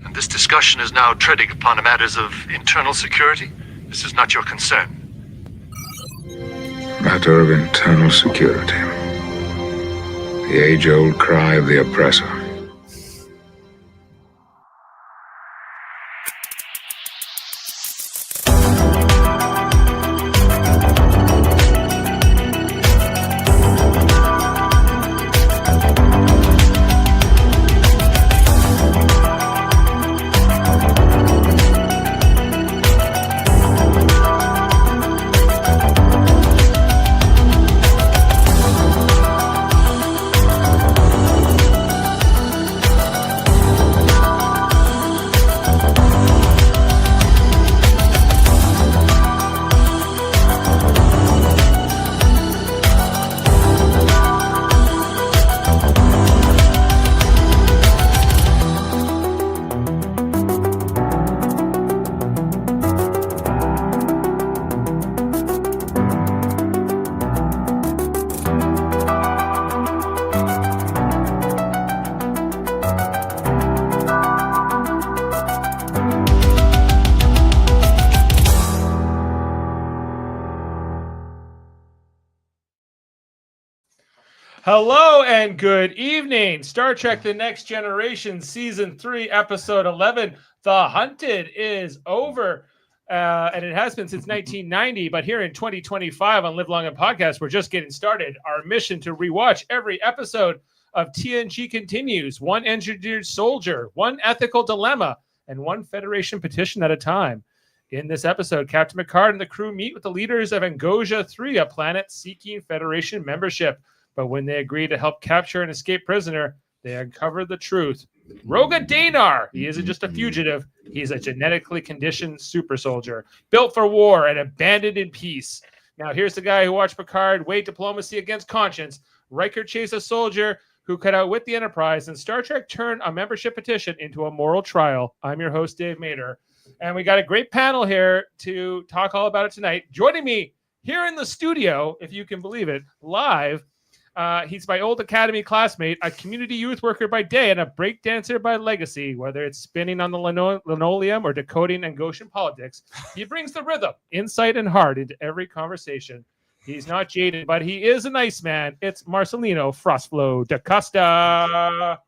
And this discussion is now treading upon matters of internal security. This is not your concern. Matter of internal security. The age-old cry of the oppressor. Hello and good evening. Star Trek The Next Generation, Season 3, Episode 11, The Hunted is over. And it has been since 1990, but here in 2025 on Live Long and Podcast, we're just getting started. Our mission to rewatch every episode of TNG continues. One engineered soldier, one ethical dilemma, and one Federation petition at a time. In this episode, Captain Picard and the crew meet with the leaders of Angosia III, a planet seeking Federation membership. But when they agree to help capture an escaped prisoner, they uncover the truth. Roga Danar, he isn't just a fugitive. He's a genetically conditioned super soldier, built for war and abandoned in peace. Now, here's the guy who watched Picard weigh diplomacy against conscience. Riker chased a soldier who could outwit the Enterprise, and Star Trek turned a membership petition into a moral trial. I'm your host, Dave Mader. And we got a great panel here to talk all about it tonight. Joining me here in the studio, if you can believe it, live, he's my old academy classmate, a community youth worker by day, and a breakdancer by legacy. Whether it's spinning on the linoleum or decoding Angosian politics, he brings the rhythm, insight, and heart into every conversation. He's not jaded, but he is a nice man. It's Marcelino Frostflow DaCosta.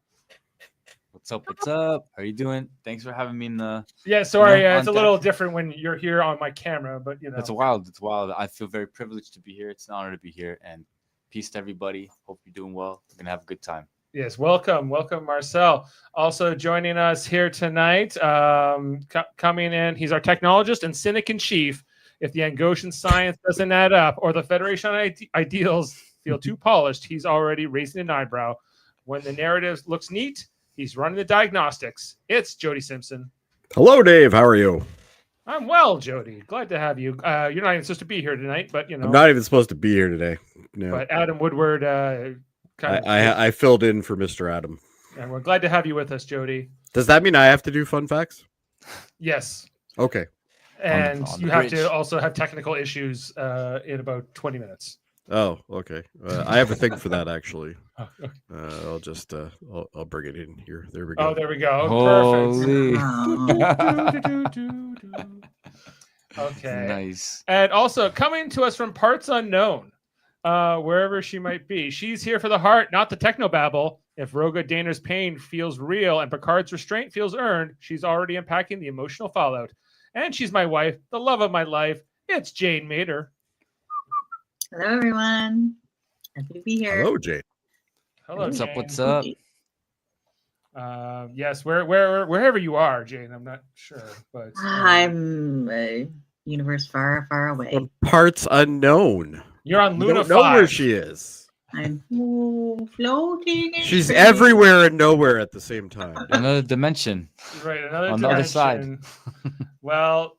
What's up? What's up? How are you doing? Thanks for having me in the... Yeah, sorry. It's a little different when you're here on my camera, but you know. It's wild. It's wild. I feel very privileged to be here. It's an honor to be here, and peace to everybody. Hope you're doing well. We're going to have a good time. Yes, welcome, Marcel. Also joining us here tonight, coming in, he's our technologist and cynic in chief. If the Angosian science doesn't add up or the Federation ideals feel too polished, he's already raising an eyebrow. When the narrative looks neat, he's running the diagnostics. It's Jody Simpson. Hello, Dave. How are you? I'm well, Jody. Glad to have you. You're not even supposed to be here tonight, but you know. I'm not even supposed to be here today. No. But Adam Woodward, I filled in for Mr. Adam. And we're glad to have you with us, Jody. Does that mean I have to do fun facts? Yes. Okay. And you have to also have technical issues in about 20 minutes. Oh, okay. I have a thing for that actually. I'll just I'll bring it in here. There we go. Oh, there we go. Holy. Perfect. Okay. Nice. And also coming to us from parts unknown, wherever she might be. She's here for the heart, not the technobabble. If Roga Danar's pain feels real and Picard's restraint feels earned, she's already unpacking the emotional fallout. And she's my wife, the love of my life. It's Jane Mader. Hello, everyone. Happy to be here. Hello, Jane. Hello, What's Jane. up? What's up? Yes, wherever you are, Jane. I'm not sure, but I'm a universe far, far away. From parts unknown. You're on Luna 5. Don't know where she is. I'm floating. in She's space. everywhere and nowhere at the same time. Another dimension. Right, another On the other side. Well,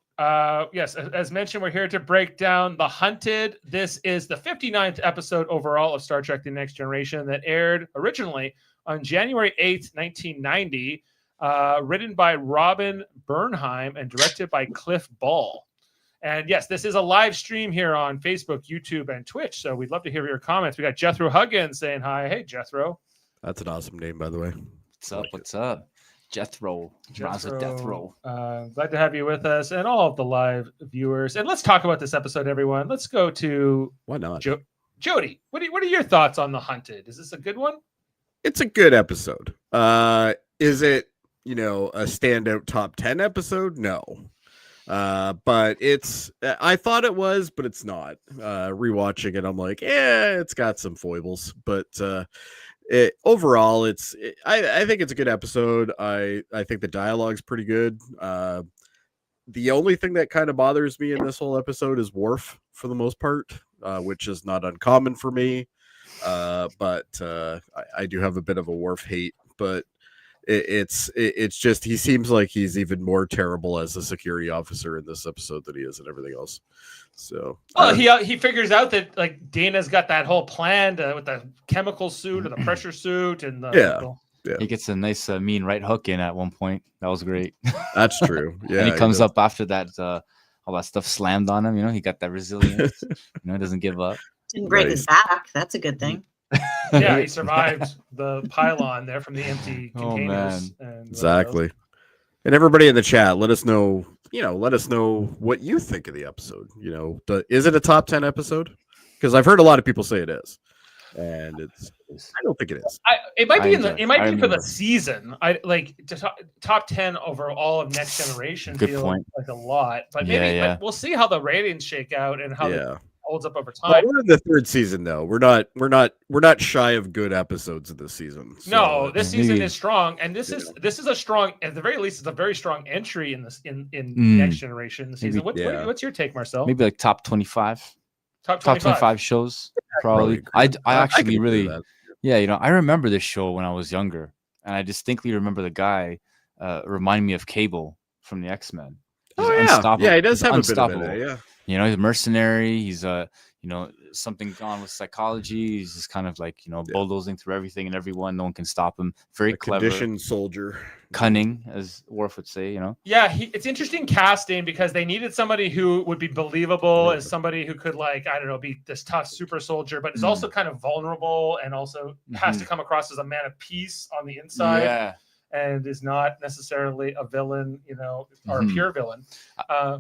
yes, as mentioned, we're here to break down The Hunted. This is the 59th episode overall of Star Trek The Next Generation that aired originally on January 8th, 1990, written by Robin Bernheim and directed by Cliff Ball. And yes, this is a live stream here on Facebook, YouTube, and Twitch, so we'd love to hear your comments. We got Jethro Huggins saying hi. Hey, Jethro. That's an awesome name, by the way. What's up? What's up? Jethro. Rounds with Death Row. Glad to have you with us and all of the live viewers. And let's talk about this episode, everyone. Let's go to Why not? Jody. What are your thoughts on The Hunted? Is this a good one? It's a good episode. Is it, a standout top 10 episode? No. But I thought it was, but it's not. Rewatching it, I'm like, it's got some foibles, but overall, I think it's a good episode. I think the dialogue's pretty good. The only thing that kind of bothers me in this whole episode is Worf for the most part, which is not uncommon for me. But I do have a bit of a Worf hate, but it's just he seems like he's even more terrible as a security officer in this episode than he is in everything else. So he figures out that like Dana's got that whole plan with the chemical suit or the pressure suit and yeah. He gets a nice mean right hook in at one point. That was great. That's true. Yeah, and he comes up after that all that stuff slammed on him. He got that resilience. He doesn't give up. Didn't break his back. That's a good thing. Yeah, he survived the pylon there from the empty containers. Man. Exactly. And everybody in the chat, let us know what you think of the episode. Is it a top 10 episode? Because I've heard a lot of people say it is. And I don't think it is. It might be for the season. I like top 10 over all of Next Generation. Good point. Like a lot, but maybe but we'll see how the ratings shake out and how it holds up over time. Well, we're in the third season though. We're not shy of good episodes of this season. So, no, this season is strong, and this is a strong, at the very least, it's a very strong entry in this in Next Generation season. What's your take, Marcel? Maybe like top 25. Top 25 shows, probably. I actually really, I remember this show when I was younger, and I distinctly remember the guy reminding me of Cable from the X-Men. Oh yeah, yeah, he does have a bit of it. Yeah, he's a mercenary. He's something gone with psychology. He's just kind of like bulldozing through everything and everyone. No one can stop him. Very clever, conditioned soldier, cunning, as Worf would say. Yeah, it's interesting casting because they needed somebody who would be believable as somebody who could be this tough super soldier, but is also kind of vulnerable and also has to come across as a man of peace on the inside. Yeah. And is not necessarily a villain, or a pure villain. I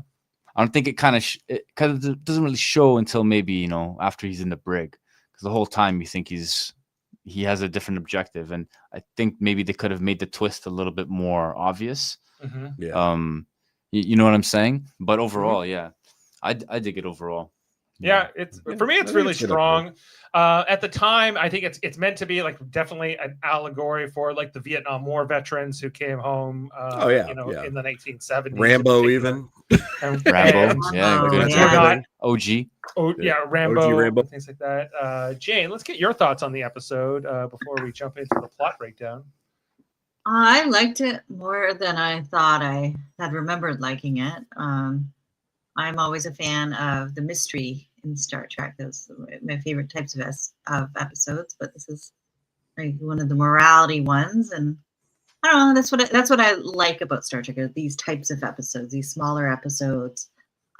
don't think it kind of because it doesn't really show until maybe after he's in the brig, because the whole time you think he has a different objective, and I think maybe they could have made the twist a little bit more obvious. Mm-hmm. Yeah. You know what I'm saying? But overall, I dig it overall. Yeah, for me, it's really strong. At the time, I think it's meant to be like definitely an allegory for like the Vietnam War veterans who came home. In the 1970s. Rambo, even. Rambo, good. OG. Oh yeah, Rambo. OG Rambo. Things like that. Jane, let's get your thoughts on the episode before we jump into the plot breakdown. I liked it more than I thought I had remembered liking it. I'm always a fan of the mystery in Star Trek. Those are my favorite types of episodes, but this is like one of the morality ones, and I don't know. That's what I like about Star Trek. Are these types of episodes, these smaller episodes.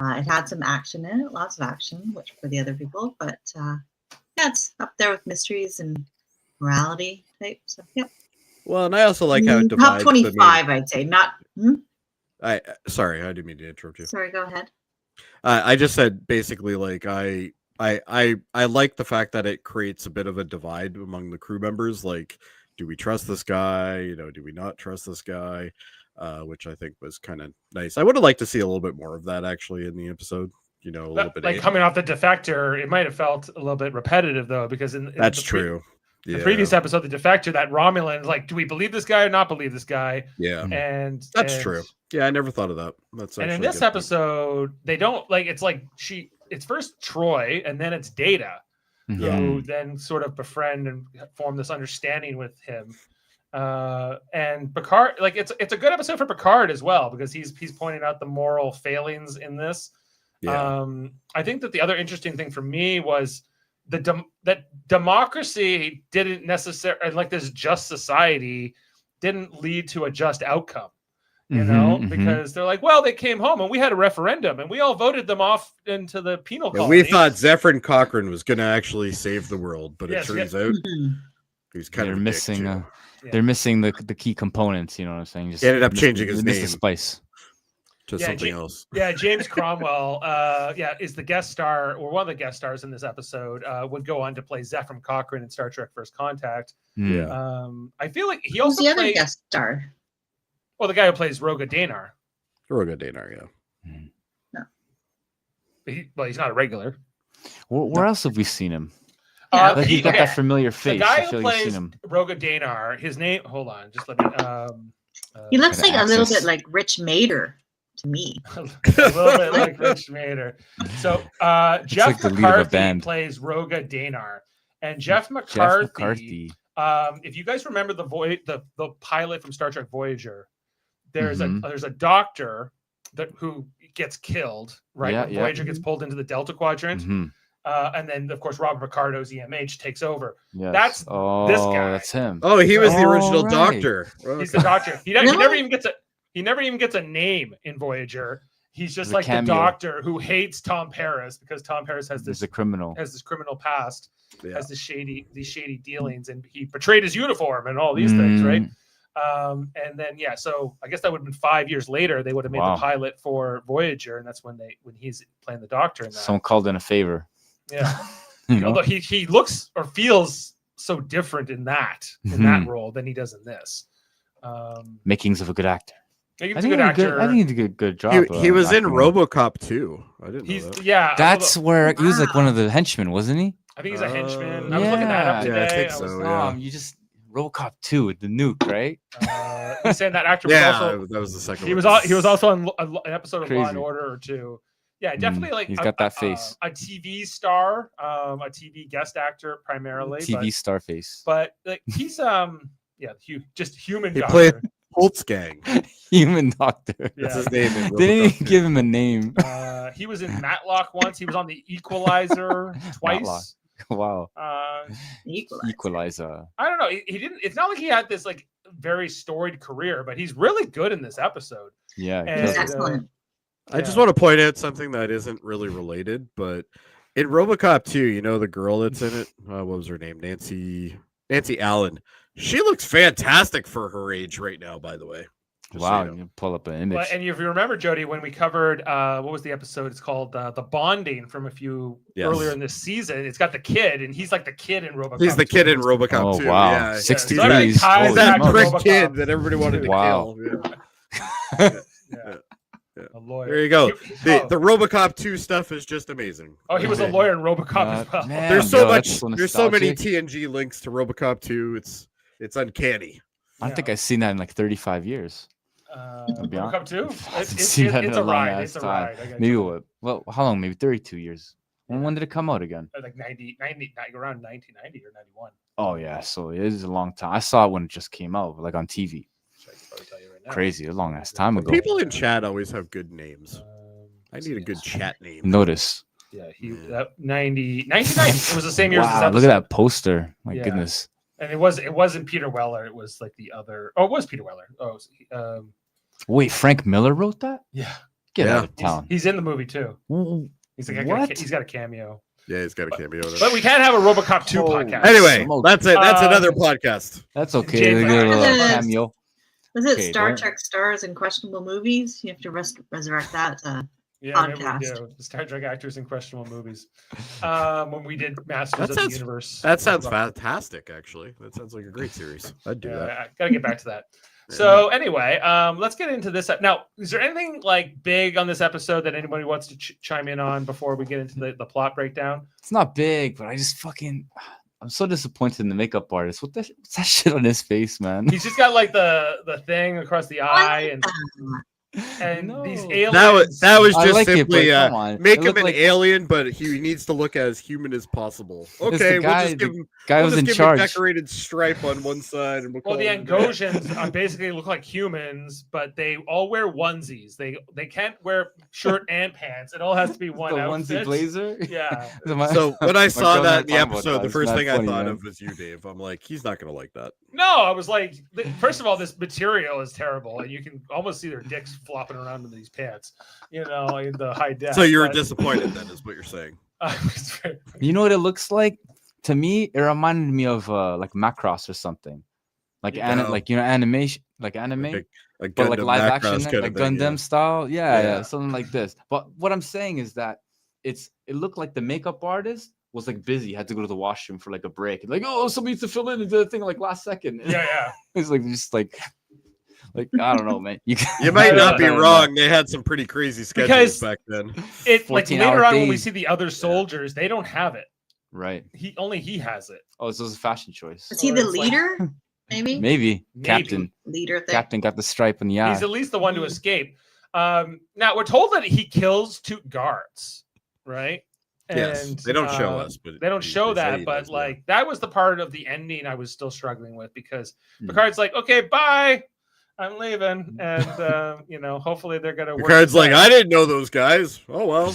It had some action in it, lots of action, which for the other people, but it's up there with mysteries and morality type. So Well, and I also like how it divides. Top 25, I'd say. Not. Sorry, I didn't mean to interrupt you. Sorry, go ahead. I just said basically like I like the fact that it creates a bit of a divide among the crew members. Like, do we trust this guy? Do we not trust this guy? Which I think was kind of nice. I would have liked to see a little bit more of that actually in the episode. A little bit like coming off the Defector, it might have felt a little bit repetitive though, because that's true. The previous episode, the Defector, that Romulan, like, do we believe this guy or not believe this guy? Yeah, and that's true. Yeah, I never thought of that. That's and in this episode, they don't like. It's like it's first Troy, and then it's Data, who then sort of befriend and form this understanding with him. And Picard, like, it's a good episode for Picard as well, because he's pointing out the moral failings in this. Yeah. I think that the other interesting thing for me was that democracy didn't necessarily, like, this just society didn't lead to a just outcome. Because they're like, well, they came home and we had a referendum and we all voted them off into the penal colony. We thought Zephyr Cochrane was going to actually save the world, but it turns out he's kind of missing. They're missing the key components. You know what I'm saying? Just He ended up changing his missed the name. spice. To something else. Yeah, James Cromwell, is the guest star or one of the guest stars in this episode. Would go on to play Zephyr Cochrane in Star Trek: First Contact. Yeah. I feel like he Who's also the other played. guest star? Well, the guy who plays Roga Danar. Roga Danar, yeah. He's not a regular. Where else have we seen him? Yeah. Like he's got that familiar The face. guy I who feel like I've plays seen him. Roga Danar, his name. Hold on, just let me. He looks Kinda like a little access. bit like Rich Mader to me. a little bit like Rich Mader. So Jeff like the lead of a McCarthy band. plays Roga Danar, and Jeff McCarthy. Jeff McCarthy. If you guys remember the pilot from Star Trek Voyager, there's Mhm. a doctor who gets killed, right? Yeah, when yeah. Voyager gets pulled into the Delta Quadrant, Mhm. and then of course Robert Picardo's EMH takes over. Yes. That's this guy. That's him. Oh, he was the Oh, original right. Doctor. He's the doctor. He never Really? even gets a name in Voyager. He's just The like cameo. the doctor who hates Tom Paris because Tom Paris has He's this a criminal. criminal past, Yeah. has these shady dealings, and he betrayed his uniform and all these things, right? And then so I guess that would have been 5 years later they would have made Wow. the pilot for Voyager, and that's when he's playing the doctor in that. Someone called in a favor. Yeah. You know? Although he looks or feels so different in that Mhm. role than he does in this. Makings of a good actor. He's I a think good he did actor. I think he did a good job. He was in acting. RoboCop 2. I didn't know He's that. That's where he was like one of the henchmen, wasn't he? I think he's a henchman. I was looking that up Yeah. today. Yeah, I think was, so. Yeah. You just RoboCop 2 with the nuke, right? He's saying that actor was Yeah, also that was the second he one. was also on an episode of Law and Crazy. Order or two. Yeah, definitely like he's got that face. a TV star, a TV guest actor primarily. TV Starface. but like he's just human. He doctor. played Holtzgang. Human doctor. That's Yeah. his name in They didn't RoboCop even 2. give him a name. He was in Matlock once. He was on The Equalizer Matlock. twice. Wow. Equalizer. I don't know. He didn't. It's not like he had this like very storied career, but he's really good in this episode. Yeah. And, He's killed it. excellent. I just want to point out something that isn't really related, but in RoboCop 2, you know the girl that's in it? What was her name? Nancy Allen. She looks fantastic for her age right now, by the way. Just so Wow. you know. You pull up an image. But, and if you remember, Jody, when we covered what was the episode? It's called The Bonding from a few Yes. earlier in this season. It's got the kid, and he's like the kid in RoboCop. He's the 2. kid in RoboCop Oh, 2. wow. Yeah. 6 Yeah, so everything degrees. ties He's Holy that back to prick RoboCop kid that everybody wanted to Wow. kill. Yeah. Yeah. Yeah. A lawyer. There you go. He- The RoboCop 2 stuff is just amazing. he was a Okay. lawyer in RoboCop as well. man. There's so yo, much. that's so There's so many nostalgic. TNG links to RoboCop 2. It's uncanny. I don't think I've seen that in like 35 years. be honest. RoboCop 2? I haven't seen that in It's a a long ride. ass It's a time. ride. I gotta Maybe tell you. what? Well, how long? Maybe 32 years. When did it come out again? Like 90, around 1990 or 91. Oh yeah, so it is a long time. I saw it when it just came out, like on TV. Which I can probably tell you right now. Crazy, a long ass time ago. People in chat always have good names. Um, I need a good chat name. Notice. Yeah, 1990. It was the same year as this Wow, episode. look at that poster. My Yeah. goodness. And it wasn't Peter Weller. It was like the other. Oh, it was Peter Weller. Oh, Wait, Frank Miller wrote that? yeah. Get Yeah. out of town. He's in the movie too. Ooh, He's like What? he's got a cameo. Yeah, he's got a cameo in it. But we can't have a RoboCop 2 Oh. podcast. Anyway, Smoke. that's it. That's another Um, podcast. That's okay. James- Look at a little Yes. cameo. Was it Okay, Star don't- Trek stars and questionable movies? You have to resurrect that. Yeah, maybe we podcast. do. The Star Trek actors in questionable movies. When we did Masters That of the sounds- Universe. That sounds fantastic, actually. That sounds like a great series. I'd do Yeah, that. I gotta get back to that. So anyway, let's get into this. Now, is there anything like big on this episode that anybody wants to chime in on before we get into the plot breakdown? It's not big, but I just fucking. I'm so disappointed in the makeup artist. What's that shit on his face, man? He's just got like the thing across the eye and No. these aliens. That was I just like it, simply but come on. make It him looked an like- alien, but he needs to look as human as possible. the Okay, we'll guy- just give him. Guy We'll was just in give him a charge. decorated stripe on one side, and we'll Well, call the him- Angosians basically look like humans, but they all wear onesies. They can't wear shirt and pants. It all has to be one the outfit. onesie blazer. Yeah. So when I saw girl that in and the I talked about episode, that. the It's first mad thing I funny, thought man. of was you, Dave. I'm like, he's not gonna like that. No, I was like, first of all, this material is terrible, and you can almost see their dicks flopping around in these pants, in the high def. So you're but- disappointed, then, is what you're saying. You know what it looks like? To me, it reminded me of like Macross or something. like Yeah. like animation, like anime, Like but like Gundam live Macross action, kinda like thing, Gundam style. Yeah, Yeah. something like this. But what I'm saying is that it looked like the makeup artist was like busy, had to go to the washroom for like a break. Like, oh, somebody needs to fill in the thing like last second. Yeah. It's like just like I don't know, man. You might not be kinda wrong. They had some pretty crazy schedules Because- back then. It like 14-hour later on when we days. see the other soldiers, they don't have it. Right. He has it. Oh, so it's a fashion choice. Is he Or the it's like- leader? Maybe Maybe Captain. leader thing. Captain got the stripe on the eye. He's at least the one to escape. Now we're told that he kills 2 guards, right? Yes, And, they don't show us, but they don't show they say that. he But does, yeah. like that was the part of the ending I was still struggling with because Hmm. Picard's like, okay, bye, I'm leaving, and hopefully they're gonna. work Picard's this like, out. I didn't know those guys. Oh well.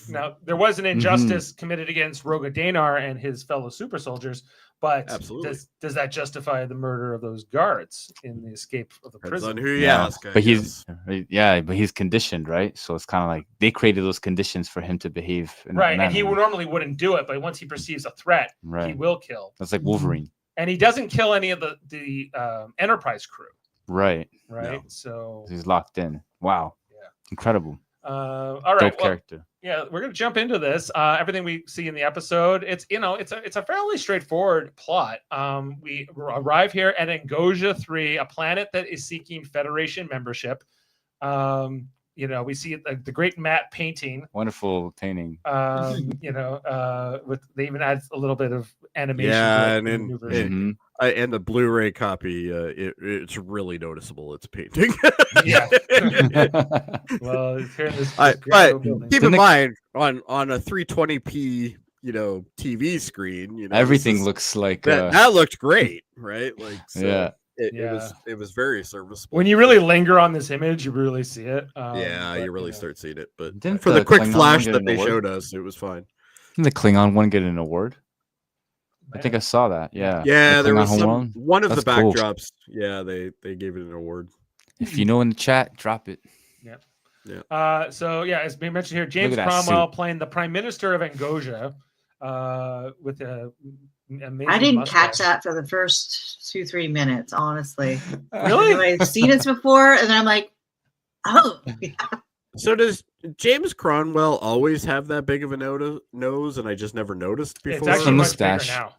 Now there was an injustice committed against Roga Danar and his fellow super soldiers, but Absolutely. does that justify the murder of those guards in the escape of the Depends on prison? who you Yeah, ask. I but he's guess. but he's conditioned, right? So it's kind of like they created those conditions for him to behave in that Right, and he manner. normally wouldn't do it, but once he perceives a threat, he Right. will kill. That's like Wolverine. And he doesn't kill any of the Enterprise crew, Right. right? No. So, He's locked in. Wow. Yeah. Incredible. all right, Dope well, character. yeah, we're gonna jump into this. Everything we see in the episode, it's a fairly straightforward plot. We arrive here at Angosia III, a planet that is seeking Federation membership. We see the great matte painting. Wonderful painting. With they even add a little bit of animation. Yeah, to it and in the in- new version. Mhm. And the Blu-ray copy, it's really noticeable. It's painting. Yeah. Well, it's here in this But great old building. keep The in next- mind on a 320p, TV screen, this Everything is- looks like that looked great, right? Like, so Yeah. it was very serviceable. When you really linger on this image, you really see it. yeah, But, you really start seeing it. But Didn't for the the quick Klingon flash one get that an they award? showed us, it was fine. Didn't the Klingon one get an award? I think I saw that. Yeah. Yeah, The there Klingon was Homeworld? one of the That's cool. backdrops. Yeah, they gave it an award. If you know in the chat, drop it. As we mentioned here, James at that Cromwell suit. playing the Prime Minister of Angosia, with a amazing. I didn't mustache. catch that for the first 2-3 minutes, honestly. Really? I've seen it before, and I'm like, oh, yeah. So does James Cromwell always have that big of a nose, and I just never noticed It's before? actually much bigger mustache. now.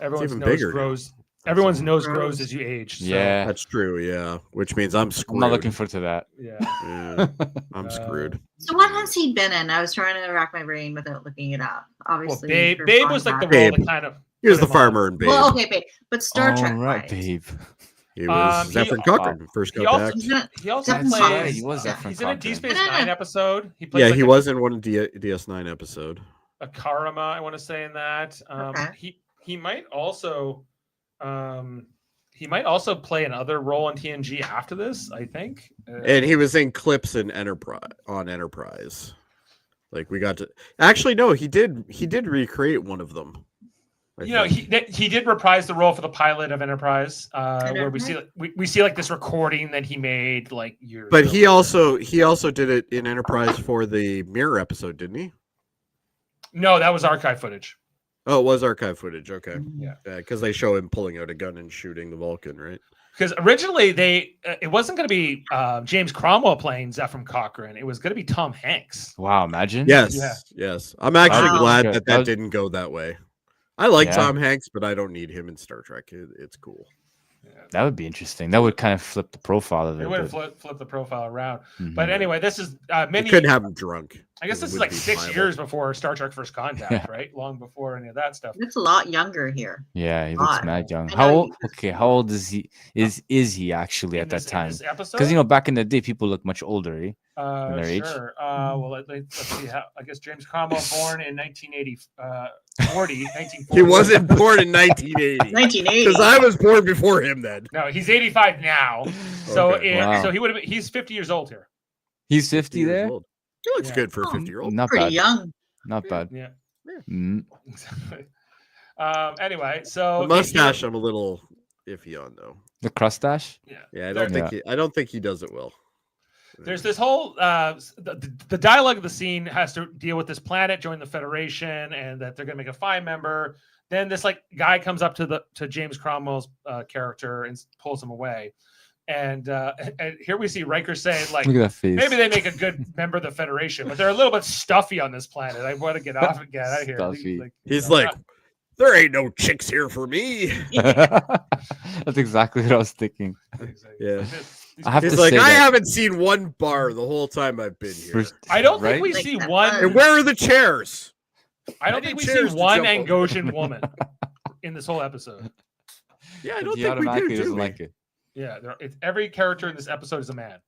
Everyone's even nose bigger now. grows. Everyone's nose gross. grows as you age. So, Yeah. That's true, yeah. Which means I'm screwed. I'm not looking forward to that. yeah. Yeah, I'm screwed. So what has he been in? I was trying to rack my brain without looking it up. Well, Obviously, Babe, for Babe was like the Contact. role that kind of. He was put the him on. farmer and Babe. Well, okay, Babe, but Star Trek. All right, wise, babe. He was he- Zephyr Cochran, first he also- contact. he's not- He also Zephyr plays. Cochran. He was Yeah. Zephyr He's in a Cochran. Deep Space No, no, no. Nine episode. He plays Yeah, like he was in one DS9 episode. a Karama. I want to say in that. Okay. He might also. He might also play another role in TNG after this, I think. And he was in clips in Enterprise. Like we got to actually no, he did recreate one of them. I think. he did reprise the role for the pilot of Enterprise, where we see we see like this recording that he made like years. But ago. he also did it in Enterprise for the Mirror episode, didn't he? No, that was archive footage. Oh, it was archive footage. Okay, Yeah. because they show him pulling out a gun and shooting the Vulcan, right? Because originally it wasn't going to be James Cromwell playing Zephyr Cochran. It was going to be Tom Hanks. Wow, imagine. Yes, Yeah. yes. I'm actually Wow. glad Okay, that that was- didn't go that way. I like Yeah. Tom Hanks, but I don't need him in Star Trek. It's cool. That would be interesting. That would kind of flip the profile of It it. would have but- flipped the profile around. Mhm. But anyway, this is You many. couldn't have him drunk. I guess it this is would like be 6 viable. years before Star Trek First Contact, Yeah. right? Long before any of that stuff. It's a lot younger here. Yeah, he looks Odd. mad young. I How know old? Okay, how old is he? Is he actually at In that this- in time? this episode? Because back in the day, people look much older. Eh? in their age? Sure. Well, let's see. I guess James Cromwell born in 1940. He wasn't born in 1980. 1980. Because I was born before him then. No, he's 85 now. So Okay. Wow. so he would have been. He's 50 years old here. He's 50 years there. old. He looks Yeah. good for a Oh. 50-year-old. Not Pretty bad. young. Not bad. Yeah. Mm. Anyway, so The mustache, I'm a little iffy on though. The crustache. Yeah. Yeah, I don't think he does it well. There's this whole the dialogue of the scene has to deal with this planet join the Federation and that they're going to make a 5 member. then this like guy comes up to James Cromwell's character and pulls him away. And here we see Riker saying, like, Look at that face. maybe they make a good member of the Federation, but they're a little bit stuffy on this planet. I want to get off and get out of here. Stuffy. He's like, there ain't no chicks here for me. That's exactly what I was thinking. Yeah. I have He's to like, say I that haven't seen one bar the whole time I've been here. I don't Right? think we Like see that one. buzz. And where are the chairs? I don't I think need we see chairs to one jump Angosian woman in this whole episode. Yeah, I don't he think we automatically do doesn't we? like it. Yeah, every character in this episode is a man,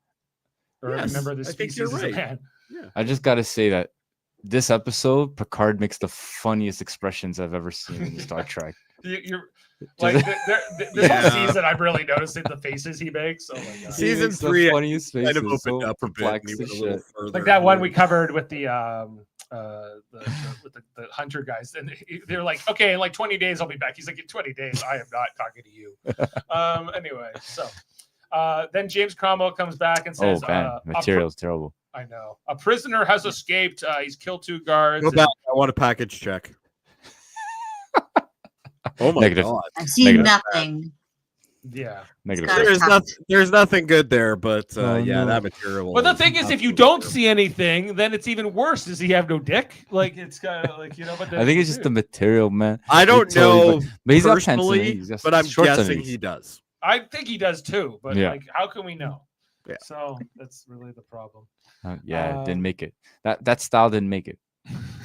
or a Yes, member of the I think species you're is a right. man. I just gotta say that this episode, Picard makes the funniest expressions I've ever seen in Star Trek. You're like this Yeah. whole season. I'm really noticing the faces he makes. Oh my god! See, Season He makes the 3 funniest Kind faces, of opened so up a bit. And he perplexed went a and little shit. further. Like that one we covered with the hunter guys, and they're like, okay, in like 20 days I'll be back. He's like, in 20 days I am not talking to you. Anyway, so then James Cromwell comes back and Oh says, man, material's terrible. I know a prisoner has escaped. He's killed 2 guards. Go back. I want a package check. Oh my Negative. god. I've seen Negative. nothing. Yeah. Negative. Scott- There's nothing good there, but Oh, yeah, no. that material. But the thing is, if you don't see anything, then it's even worse. Does he have no dick? Like it's kind of like, you know. But I think it's just the material, man. I don't He totally- know But he's got pants personally, underneath, he's got but I'm shorts guessing underneath. he does. I think he does too. But Yeah. like, how can we know? Yeah. So that's really the problem. Yeah, it didn't Um, make it. That style didn't make it.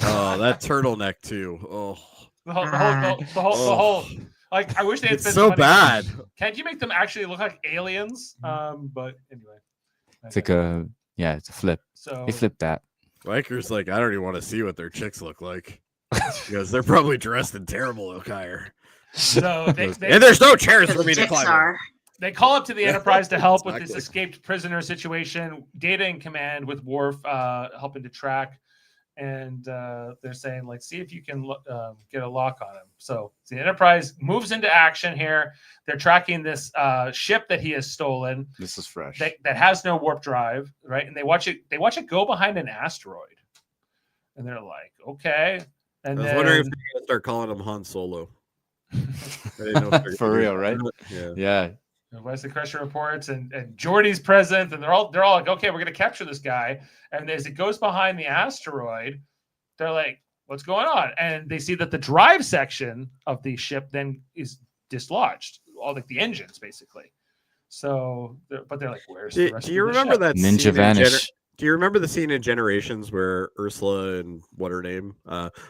Oh, that turtleneck too. Oh, The whole. Like, I wish they had it's spent so money- bad. Can't you make them actually look like aliens? But anyway, It's like it's a flip. so They flipped that. Riker's like, I don't even want to see what their chicks look like because they're probably dressed in terrible attire. so they And there's no chairs Because for me the to chicks climb. are. They call up to the Enterprise to help with this Exactly. escaped prisoner situation. Data in command with Worf helping to track, and they're saying, like, see if you can get a lock on him. So the Enterprise moves into action here. They're tracking this ship that he has stolen This is fresh. that has no warp drive, right? And they watch it go behind an asteroid, and they're like, okay. And I was then, wondering if they're gonna start calling him Han Solo. I didn't know if they're For gonna do real, that. right? Yeah. Yeah. Wesley Crusher reports, and Jordy's present, and they're all like, okay, we're gonna capture this guy. And as it goes behind the asteroid, they're like, what's going on? And they see that the drive section of the ship then is dislodged, all like the engines basically. So, but they're like, where's the rest Do you of the remember ship? that scene Ninja in vanish. Do you remember the scene in Generations where Ursula and what her name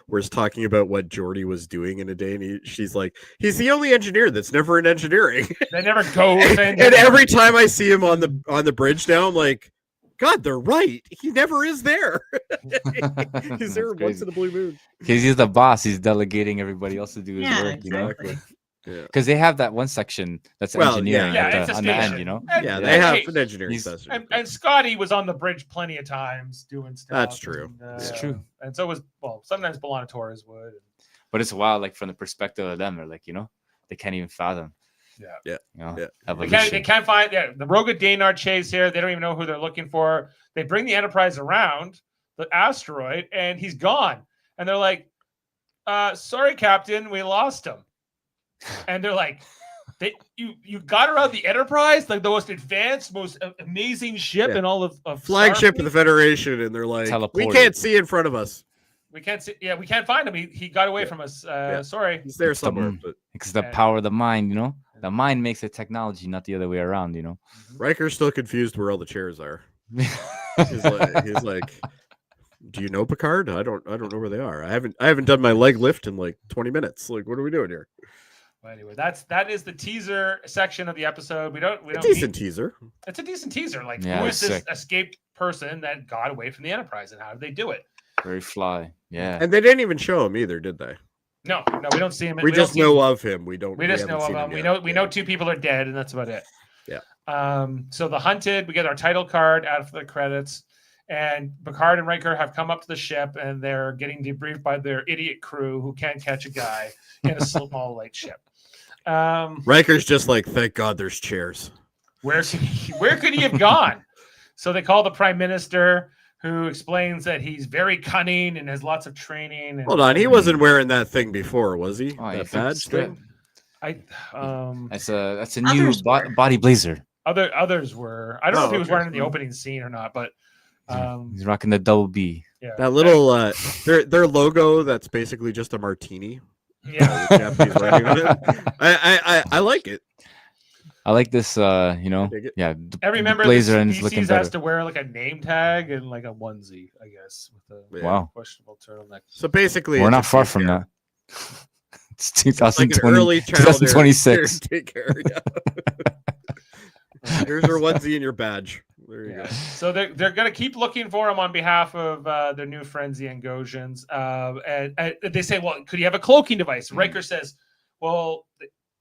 was talking about what Geordi was doing in a day, and she's like, he's the only engineer that's never in engineering. They never go. and every time I see him on the bridge now, I'm like, God, they're right. He never is there. He's there once in a blue moon. Because he's the boss, he's delegating everybody else to do his Yeah, work, you know? exactly. Yeah. Because they have that one section that's Well, engineering yeah. at Yeah, it's a on the end, station. you know? And- Yeah, and they have hey, an engineering he's- session. And Scotty was on the bridge plenty of times doing stuff. That's true. And, It's true. And so was, well, sometimes B'Elanna Torres would. But it's wild, like from the perspective of them, they're like, you know, they can't even fathom. Yeah. Yeah. You know, Yeah. evolution. They can't find the Roga Danar chase here. They don't even know who they're looking for. They bring the Enterprise around the asteroid, and he's gone. And they're like, sorry, Captain, we lost him. And they're like, you got around the Enterprise, like the most advanced, most amazing ship Yeah. in all of flagship of Starfleet? the Federation, and they're like, we Teleported. can't see in front of us. We can't see. Yeah, we can't find him. He got away Yeah. from us. Yeah. Sorry. He's there It's the somewhere. moon. But Because the And- power of the mind, you know? The mind makes the technology, not the other way around, you know? Riker's still confused where all the chairs are. He's like, do you know Picard? I don't know where they are. I haven't done my leg lift in like 20 minutes. Like, what are we doing here? But anyway, that is the teaser section of the episode. We don't Decent teaser. It's a decent teaser. Like, Yeah, who it's is this sick. escaped person that got away from the Enterprise, and how did they do it? Very fly. Yeah. And they didn't even show him either, did they? No, we don't see him. We don't just see- know of him. We don't. We just haven't know of seen him. yet. We know 2 people are dead, and that's about it. Yeah. So the hunted, we get our title card out of the credits, and Picard and Riker have come up to the ship, and they're getting debriefed by their idiot crew who can't catch a guy in a small light ship. Riker's just like, thank God there's chairs. Where could he have gone? So they call the Prime Minister, who explains that he's very cunning and has lots of training. And, Hold on, he wasn't wearing that thing before, was he? Oh, That badge thing. That's a new Others were. body blazer. Others were. I don't know if he was okay. wearing it in the opening scene or not, but He's rocking the double B. yeah, That little their logo that's basically just a martini. yeah. With Japanese writing on it. I like it. I like this. Dig it. Yeah. Every member blazer of and the it's looking species better. has to wear like a name tag and like a onesie, I guess, with a Yeah. Wow. questionable turtleneck. So basically, We're it's not a far take from care. that. It's It's like an 2020, early child 2026. Take care. Yeah. Here's your onesie and your badge. There you Yeah. go. So they're going to keep looking for him on behalf of their new friends, the Angosians. And they say, well, could he have a cloaking device? Riker says, well,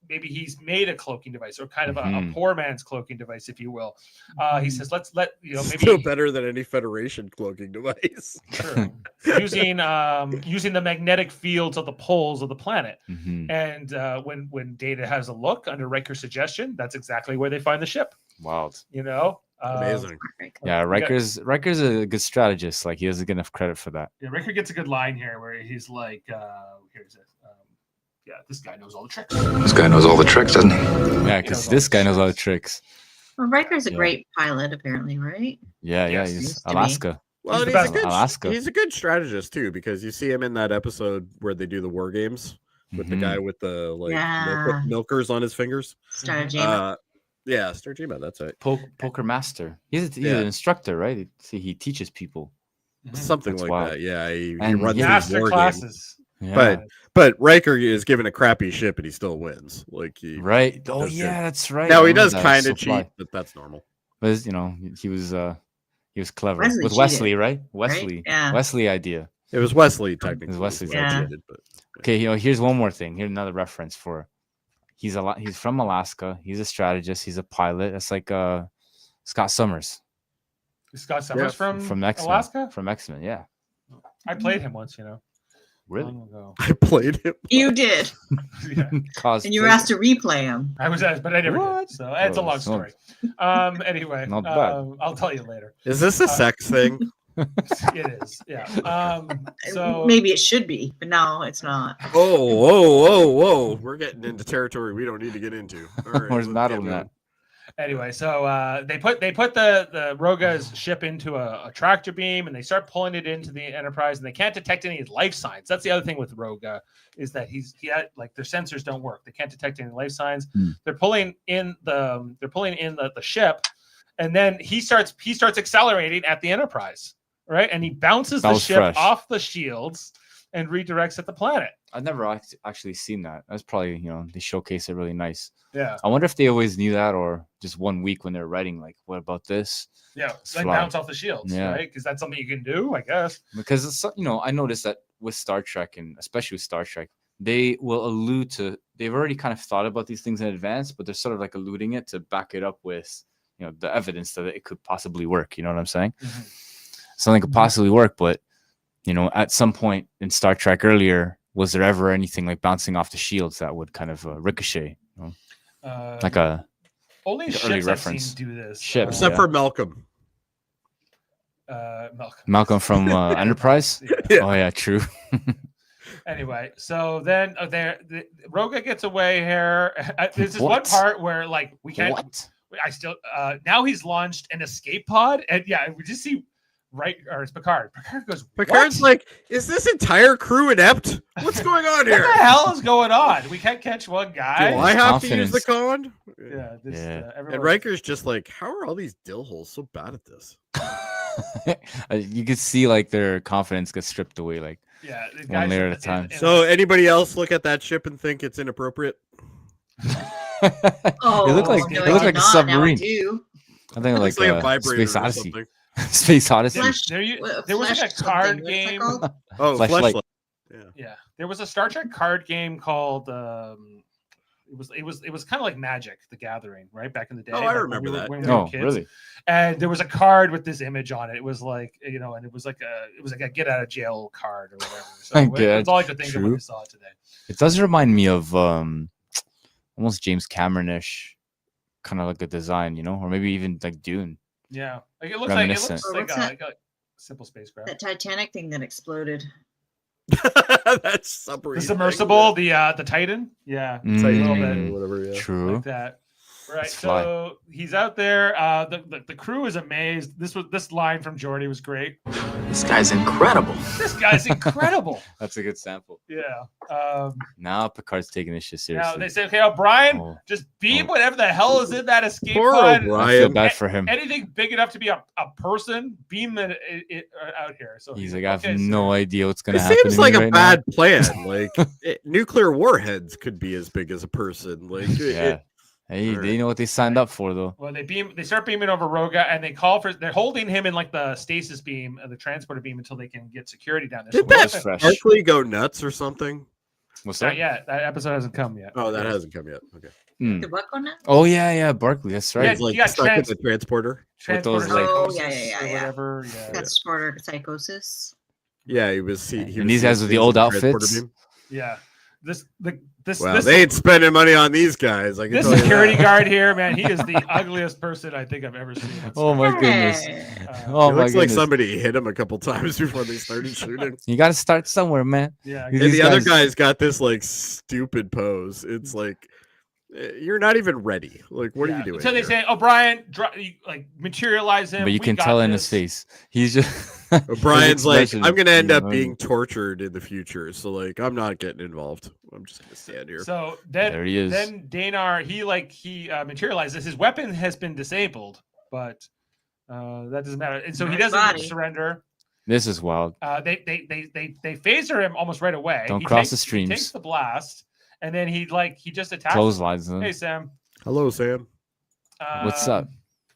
maybe he's made a cloaking device or kind of a poor man's cloaking device, if you will. He says, let's let, maybe Still better than any Federation cloaking device. true. using the magnetic fields of the poles of the planet. Mhm. And when Data has a look under Riker's suggestion, that's exactly where they find the ship. Wild. Amazing. Yeah, Riker's a good strategist. Like he doesn't get enough credit for that. Yeah, Riker gets a good line here where he's like, here's it. Yeah, this guy knows all the tricks. This guy knows all the tricks, doesn't he? Yeah, because this guy knows all the tricks. Well, Riker's a Yeah. great pilot, apparently, right? Yeah, Yes, he's used to be. Alaska. Well, He's and the he's a best. good Alaska. he's a good strategist too, because you see him in that episode where they do the war games with the Mhm. guy with the Yeah. milkers on his fingers. Star Mhm. Jaemeel. Yeah, Starjima, that's it. Poker master. He's Yeah. an instructor, right? He teaches people. Something That's like wild. that. Yeah, he And runs yeah. these Master war games. classes. Yeah. But Riker is given a crappy ship and he still wins. Like he Right. Oh does yeah, good. that's right. Now I he remember does that. kind So of cheat, fly. but that's normal. But he was clever Wesley with cheated, Wesley, right? Wesley. Yeah. Wesley idea. It was Wesley technically. It was Wesley's who idea. cheated, but Okay, here's one more thing. Here's another reference for he's from Alaska. He's a strategist. He's a pilot. That's like Scott Summers Scott Summers Yeah, from X-Men. Alaska. From X-Men, yeah. I played him once, Really? long ago. I played him. You did, Yeah. and you were asked to replay him. I was asked, but I never What? did. So it's a Oh, long it's story. Anyway, not bad. I'll tell you later. Is this a sex thing? It is, yeah. So Maybe it should be, but no, it's not. Whoa. We're getting into territory we don't need to get into. All right, Where's let's Madeline get at? moving. anyway, so they put the Roga's ship into a tractor beam and they start pulling it into the Enterprise and they can't detect any life signs. That's the other thing with Roga is that he had like their sensors don't work. They can't detect any life signs. They're pulling in the ship, and then he starts accelerating at the Enterprise, right? And he bounces That the was ship fresh. off the shields and redirects at the planet. I've never actually seen that. That's probably, they showcase it really nice. Yeah, I wonder if they always knew that or just 1 week when they're writing, like, what about this? yeah. Let's Then fly. bounce off the shields, Yeah. right? Because that's something you can do, I guess. Because, I noticed that with Star Trek, and especially with Star Trek, they will allude to, they've already kind of thought about these things in advance, but they're sort of like alluding it to back it up with, the evidence that it could possibly work. You know what I'm saying? Something could possibly work, but, at some point in Star Trek earlier, was there ever anything like bouncing off the shields that would kind of ricochet? Like a Only like an ships early I've reference. seen do this. Ships, Except Yeah. for Malcolm. Malcolm from Enterprise? Yeah. Oh, yeah, true. Anyway, so then Roga gets away here. There's this one What? part where like we can't. What? I still now he's launched an escape pod, and yeah, we just see or it's Picard. Picard goes. Picard's "What? like, is this entire crew inept? What's going on What here? the hell is going on? We can't catch one guy. Do I have to use the Confidence. con? Yeah, this, Yeah. And everyone- Riker's just like, how are all these dill holes so bad at this? You could see like their confidence get stripped away. Like, yeah, the one guys layer in- at a time. in- in- So anybody else look at that ship and think it's inappropriate? Oh, it looked like no, it I looked did like a not. Now I submarine. do. I think Looks like, like a vibrator Space or Odyssey. something. Space Odyssey. Flash- there was like flash a card something. What's that game. called? Oh, Flashlight. flashlight. Yeah. Yeah, there was a Star Trek card game called. It was kind of like Magic: The Gathering, right back in the day. Oh, I like, when remember we were- that. when we were Oh, kids. really? And there was a card with this image on it. It was like and it was like a get out of jail card or whatever. So Good. that's all I could think of when True. I saw it today. It does remind me of almost James Cameron-ish, kind of like a design, or maybe even like Dune. Yeah, like it looks like Reminiscent. Or what's that? simple spacecraft. That Titanic thing that exploded. That's submarine. The submersible, the Titan. Yeah, Mm, a little bit or whatever. Yeah. True. like that. Right. Let's fly. So he's out there. The crew is amazed. This line from Jody was great. This guy's incredible. This guy's incredible. That's a good sample. Yeah. Now Picard's taking this shit seriously. Now they say, okay, O'Brien, Oh. just beam whatever the hell is in that escape Poor pod. I feel O'Brien. bad for him. Anything big enough to be a person, beam it out here. So He's like, I have okay, no idea what's gonna It happen. seems to like me a right bad plan. Like nuclear warheads could be as big as a person. Like now. Yeah. Hey, they know what they signed up for, though. Well, they start beaming over Roga, and they're holding him in like the stasis beam, the transporter beam, until they can get security down there. Did So that That's fresh. Barkley go nuts or something? What's not that? yet. That episode hasn't come yet. Oh, that hasn't come yet. Okay. Mm. The what on that? Oh yeah, Barkley. That's right. Yeah, He's like you got stuck in the transporter. Transporter those, like- Oh, psychosis yeah. or whatever. Yeah. Transporter psychosis. Yeah, he was. He And was these guys seeing with the things old in transporter outfits? beam. Yeah. This Well, they ain't spending money on these guys. I can this tell you security that. guard here, man, he is the ugliest person I think I've ever seen. Oh my goodness. Hey. Oh It my looks like goodness. somebody hit him a couple times before they started shooting. You got to start somewhere, man. Yeah. These And the other guys- guy's got this like stupid pose. It's like you're not even ready. Like, what are you doing? So they here? say, O'Brien, like materialize him. But you We can got tell in his this. face. He's just. O'Brien's like, expression I'm gonna end is up being being tortured in the future, so like, I'm not getting involved. I'm just gonna stand here. So then, There he is. then Danar, he materializes. His weapon has been disabled, but that doesn't matter. And so he Nice doesn't body. surrender. This is wild. They phaser him almost right away. Don't He cross the takes- streams. He takes the blast, and then he just attacks. Clotheslines them. Hey Sam. Hello, Sam. What's up?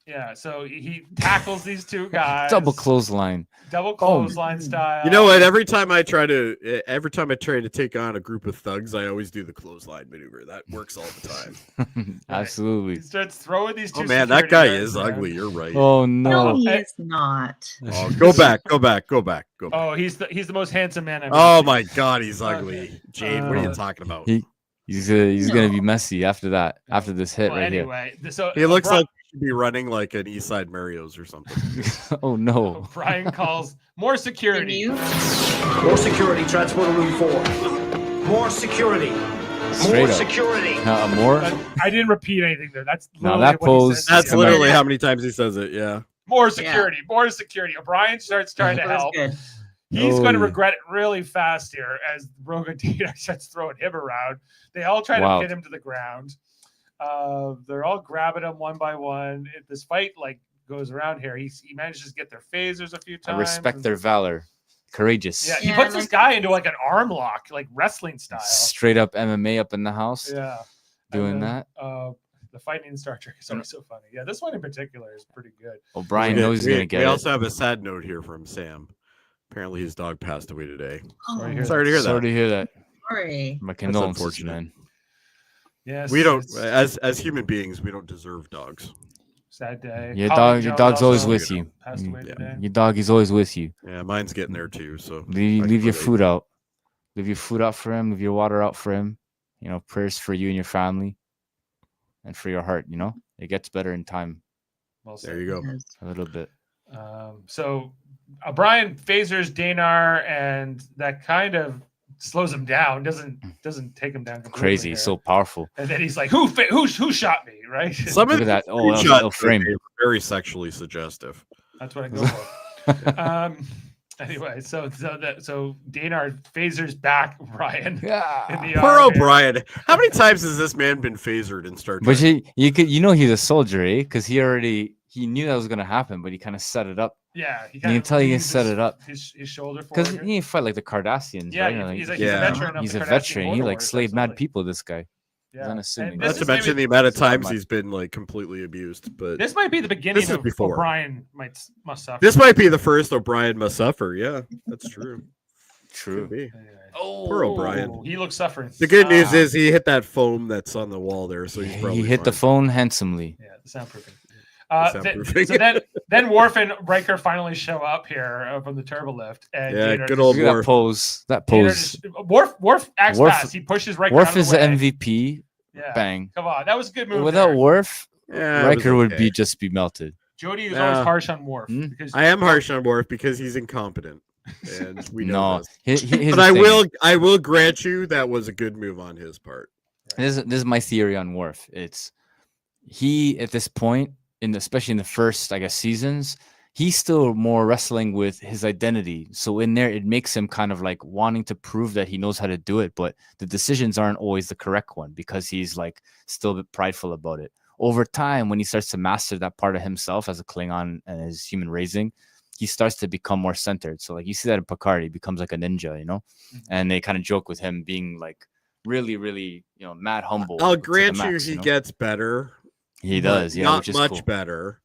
Yeah, so he tackles these two guys. Double clothesline. Double clothesline style. You know what? Every time I try to take on a group of thugs, I always do the clothesline maneuver. That works all the time. Absolutely. He starts throwing these two. Oh man, that security guy guards is around. ugly. You're right. Oh No, no. he is not. Oh, go back. Oh, he's the most handsome man I've ever Oh seen. my God, he's ugly. Jade, what are you Uh, talking about? He's gonna be No. messy after that. After this hit Well, right anyway, so He looks Bri- like he should be running like an East Side Mario's or something. here. Oh no. Brian calls more Can security. you? More security, transporter room 4. More security. Straight More up. security. More. I didn't repeat anything there. That's No, literally that what he pose- says. That's Come literally back. how many times he says it. Yeah. More security. More security. O'Brien starts trying to That was help. good. He's Oh, going to yeah. regret it really fast here as Roga Danar starts throwing him around. They all try Wow. to pin him to the ground. They're all grabbing him one by one. This fight goes around here. He manages to get their phasers a few I times. respect and- their valor. Courageous. Yeah, he Yeah, puts and this guy into like an arm lock, like wrestling style. Straight up MMA up in the house. Yeah, Doing And then, that. The fighting in Star Trek is always so funny. Yeah, this one in particular is pretty good. O'Brien We- knows he's we- gonna get We it. also have a sad note here from Sam. Apparently, his dog passed away today. Sorry to Oh, hear Sorry to hear Sorry that. to hear that. sorry. My condolences, unfortunate. man. Yes, We don't, it's as human beings, we don't deserve dogs. sad day. Your Colin your Jones dog's always also with you. Passed away Yeah. today. Your dog is always with you. Yeah, mine's getting there too. So Leave your relate. food out. Leave your food out for him. Leave your water out for him. You know, prayers for you and your family, and for your heart. You know, it gets better in time Well there said. you go. Yes. a little bit. So O'Brien phasers Danar, and that kind of slows him down. Doesn't take him down. completely Crazy, here. so powerful. And then he's like, "Who shot me?" Right? Some Look of at that. the Oh, screenshots little that frame. they were very sexually suggestive. That's what I go for. Anyway, so Danar phasers back Ryan. Yeah. In the Poor arm here. O'Brien. How many times has this man been phasered in Star Trek? But you know he's a soldier, eh? Because he knew that was gonna happen, but he kind of set it up. Yeah, You can tell he leans set it up. His shoulder Because forward. he didn't fight like the Kardashians. Yeah, right? Like, he's a Yeah. veteran. Of he's the a Kardashian veteran. He border like wars, slaved mad absolutely. people. This guy. Yeah. unassuming. And Not this to is mention maybe- the amount of it's not times much. he's been like completely abused. But This might be the beginning This is of before. O'Brien must suffer. this might be the first O'Brien must suffer. Yeah, that's true. True. Could be. Anyway. Poor O'Brien. Oh, he looks suffering. The good news Ah. is he hit that foam that's on the wall there, so he's probably He hit the fine. phone handsomely. Yeah, the soundproofing. Soundproofing. So then Worf and Riker finally show up here from the turbo lift. And Yeah, Danar good just- old Look at Worf. that pose. That Danar pose. just- Worf acts Worf- fast. He pushes Riker out Worf of the is the way. MVP. Yeah. Bang. Come on, that was a good move. Without there. Worf, Yeah, it was Riker would okay. just be melted. Jody is always harsh on Worf because I am harsh on Worf because he's incompetent, and we know No, this. here's But the thing. I will grant you that was a good move on his part. This is my theory on Worf. It's he at this point, especially in the first, I guess, seasons, he's still more wrestling with his identity. So in there, it makes him kind of like wanting to prove that he knows how to do it, but the decisions aren't always the correct one because he's like still a bit prideful about it. Over time, when he starts to master that part of himself as a Klingon and his human raising, he starts to become more centered. So like you see that in Picard, he becomes like a ninja, you know, and they kind of joke with him being like really, really, mad humble. I'll to the grant max, you, he gets better. He does, yeah, not which is much cool. better.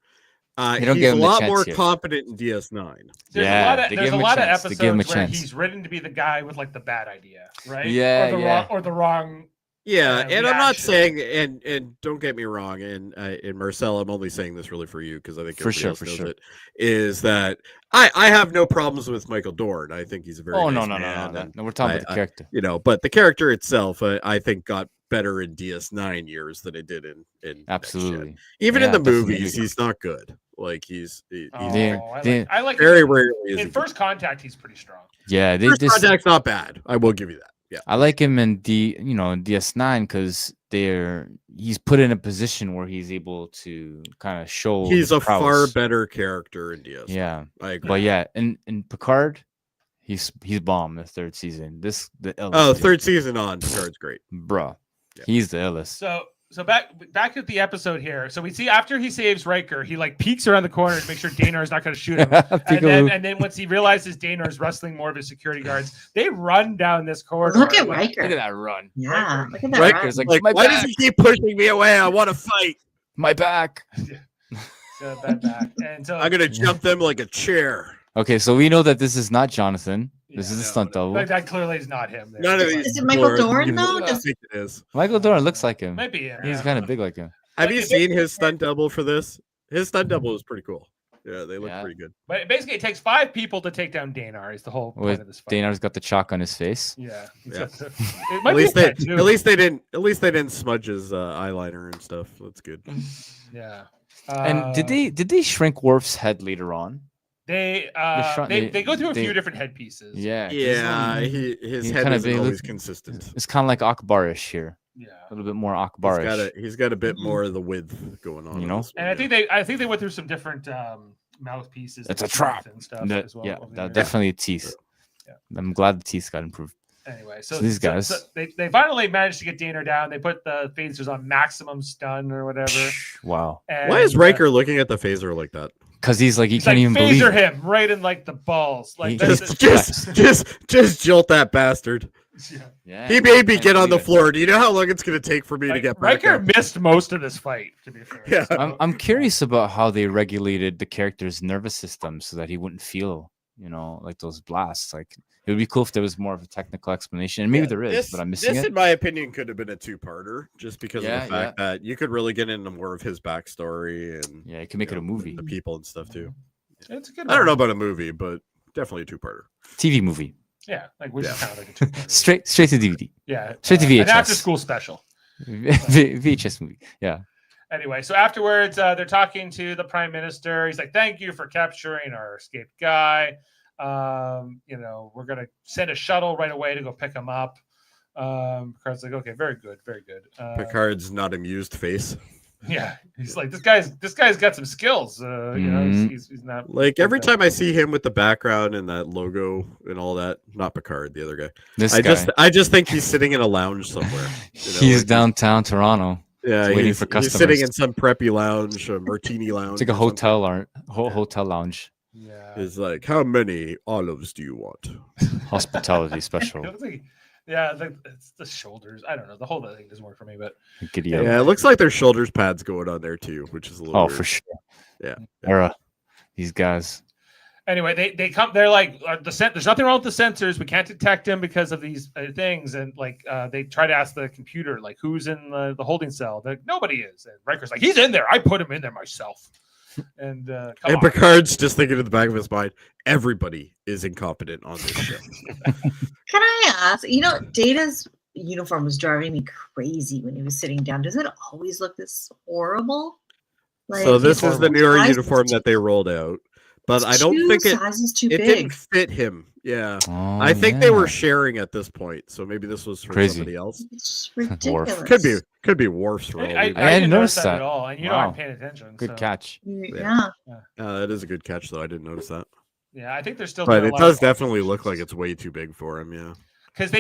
They don't He's give a him the lot chance more here. competent in DS9. There's a lot of chance. They give him a episodes where chance. he's written to be the guy with like the bad idea, right? Yeah, or the wrong. Yeah, and I'm not reaction. saying, and don't get me wrong, and Marcel, I'm only saying this really for you because I think For everybody sure, else for knows sure. it. Is that I have no problems with Michael Dorn. I think he's a very Oh nice no, man, and no, we're talking about the character. but the character itself, I think got better in DS9 years than it did in Next Gen. Absolutely. Even Yeah, in the definitely movies, agree. he's not good. Like he's I like very him rarely is in he First Contact. He's pretty strong. Yeah, First Contact's not bad. I will give you that. Yeah, I like him in in DS9 because he's put in a position where he's able to kind of show he's his a far prowess. better character in DS9. Yeah, I agree. but yeah, in Picard, he's bomb the third season. The illest Oh, dude. third season on Picard's great. Bruh. Yeah. He's the illest. So back at the episode here. So we see after he saves Riker, he like peeks around the corner to make sure Danar is not going to shoot him. and then once he realizes Danar is wrestling more of his security guards, they run down this corridor. Look at Riker. Look at that run. Yeah, look at that. Riker's run. like, my why back, does he keep pushing me away? I want to fight. my back. Back. And so I'm gonna jump them like a chair. Okay, so we know that this is not Jonathan. This is a stunt double. That clearly is not him. There. None of these. Is it Michael Dorn, though? I think it is. Michael Dorn looks like him. Maybe him. He's kind of big like him. Have you seen his stunt double for this? His stunt double is pretty cool. Yeah, they look pretty good. But basically, it takes 5 people to take down Danar. Is the whole point With of this fight. Danar's got the chalk on his face. Yeah. Yeah. It might At be least a tattoo. at least they didn't smudge his eyeliner and stuff. That's good. Yeah. And did they shrink Worf's head later on? They go through a few different headpieces. Yeah. Yeah, his head isn't always consistent. It's kind of like Akbarish here. Yeah. A little bit more Akbarish. He's got a bit more of the width going on. You know? And I think they went through some different mouthpieces. It's a and trap. and stuff as well. Yeah, over the years. definitely teeth. Yeah. I'm glad the teeth got improved. Anyway, so these guys, so they finally managed to get Danar down. They put the phasers on maximum stun or whatever. Wow. And, Why is Riker looking at the phaser like that? Because he's like, he He's can't like, even believe phaser it. him right in like the balls. Like Just jolt that bastard. Yeah, He made me can't get on the believe it. floor. Do you know how long it's going to take for me to get back Riker up? missed most of this fight, to be fair. Yeah. So- I'm curious about how they regulated the character's nervous system so that he wouldn't feel, like those blasts. Like it would be cool if there was more of a technical explanation. And maybe there is, but I'm missing This, it. in my opinion, could have been a two-parter, just because Yeah, of the fact that you could really get into more of his backstory and Yeah, you can make it a movie, the people and stuff too. It's a good I don't one. know about a movie, but definitely a two-parter. TV movie, Yeah, like which is kind of like a two-parter. straight to DVD, Yeah, straight to an VHS, after-school special. VHS movie. Yeah, Anyway, so afterwards, they're talking to the prime minister. He's like, "Thank you for capturing our escaped guy. We're gonna send a shuttle right away to go pick him up." Picard's like, "Okay, very good, very good." Picard's not amused face. Yeah, he's like, "This guy's got some skills. He's not Like every time I see him with the background and that logo and all that, not Picard, the other guy. this I guy. I just think he's sitting in a lounge somewhere. He's like downtown Toronto. Yeah, waiting he's, for he's customers. sitting in some preppy lounge, a martini lounge. It's like a or something. hotel lounge, Yeah, Is like, how many olives do you want? hospitality special. It looks like, yeah, it's the shoulders. I don't know. The whole thing doesn't work for me, but Giddy Yeah, up. it looks like there's shoulders pads going on there too, which is a little. Oh, weird. for sure. Yeah. Era. These guys. anyway, they come. They're like, there's nothing wrong with the sensors. We can't detect him because of these things. And like, they try to ask the computer, like, who's in the holding cell? They're like, nobody is. And Riker's like, he's in there. I put him in there myself. And come And on. Picard's just thinking in the back of his mind, everybody is incompetent on this show. Can I ask? Data's uniform was driving me crazy when he was sitting down. Does it always look this horrible? Like, So this is the newer size is uniform too- that they rolled out, but I don't two think sizes too it big. didn't fit him. Yeah, Oh, I think they were yeah. sharing at this point, so maybe this was for Crazy. somebody else. It's Worf. ridiculous. Could be Worf's role. I even. didn't notice notice that at that. all, and you know Wow. I'm paying attention. Good so, catch. Yeah. That is a good catch, though. I didn't notice that, Yeah, I think they're still. but doing a it lot does of definitely look like alterations. it's way too big for him. Yeah. Because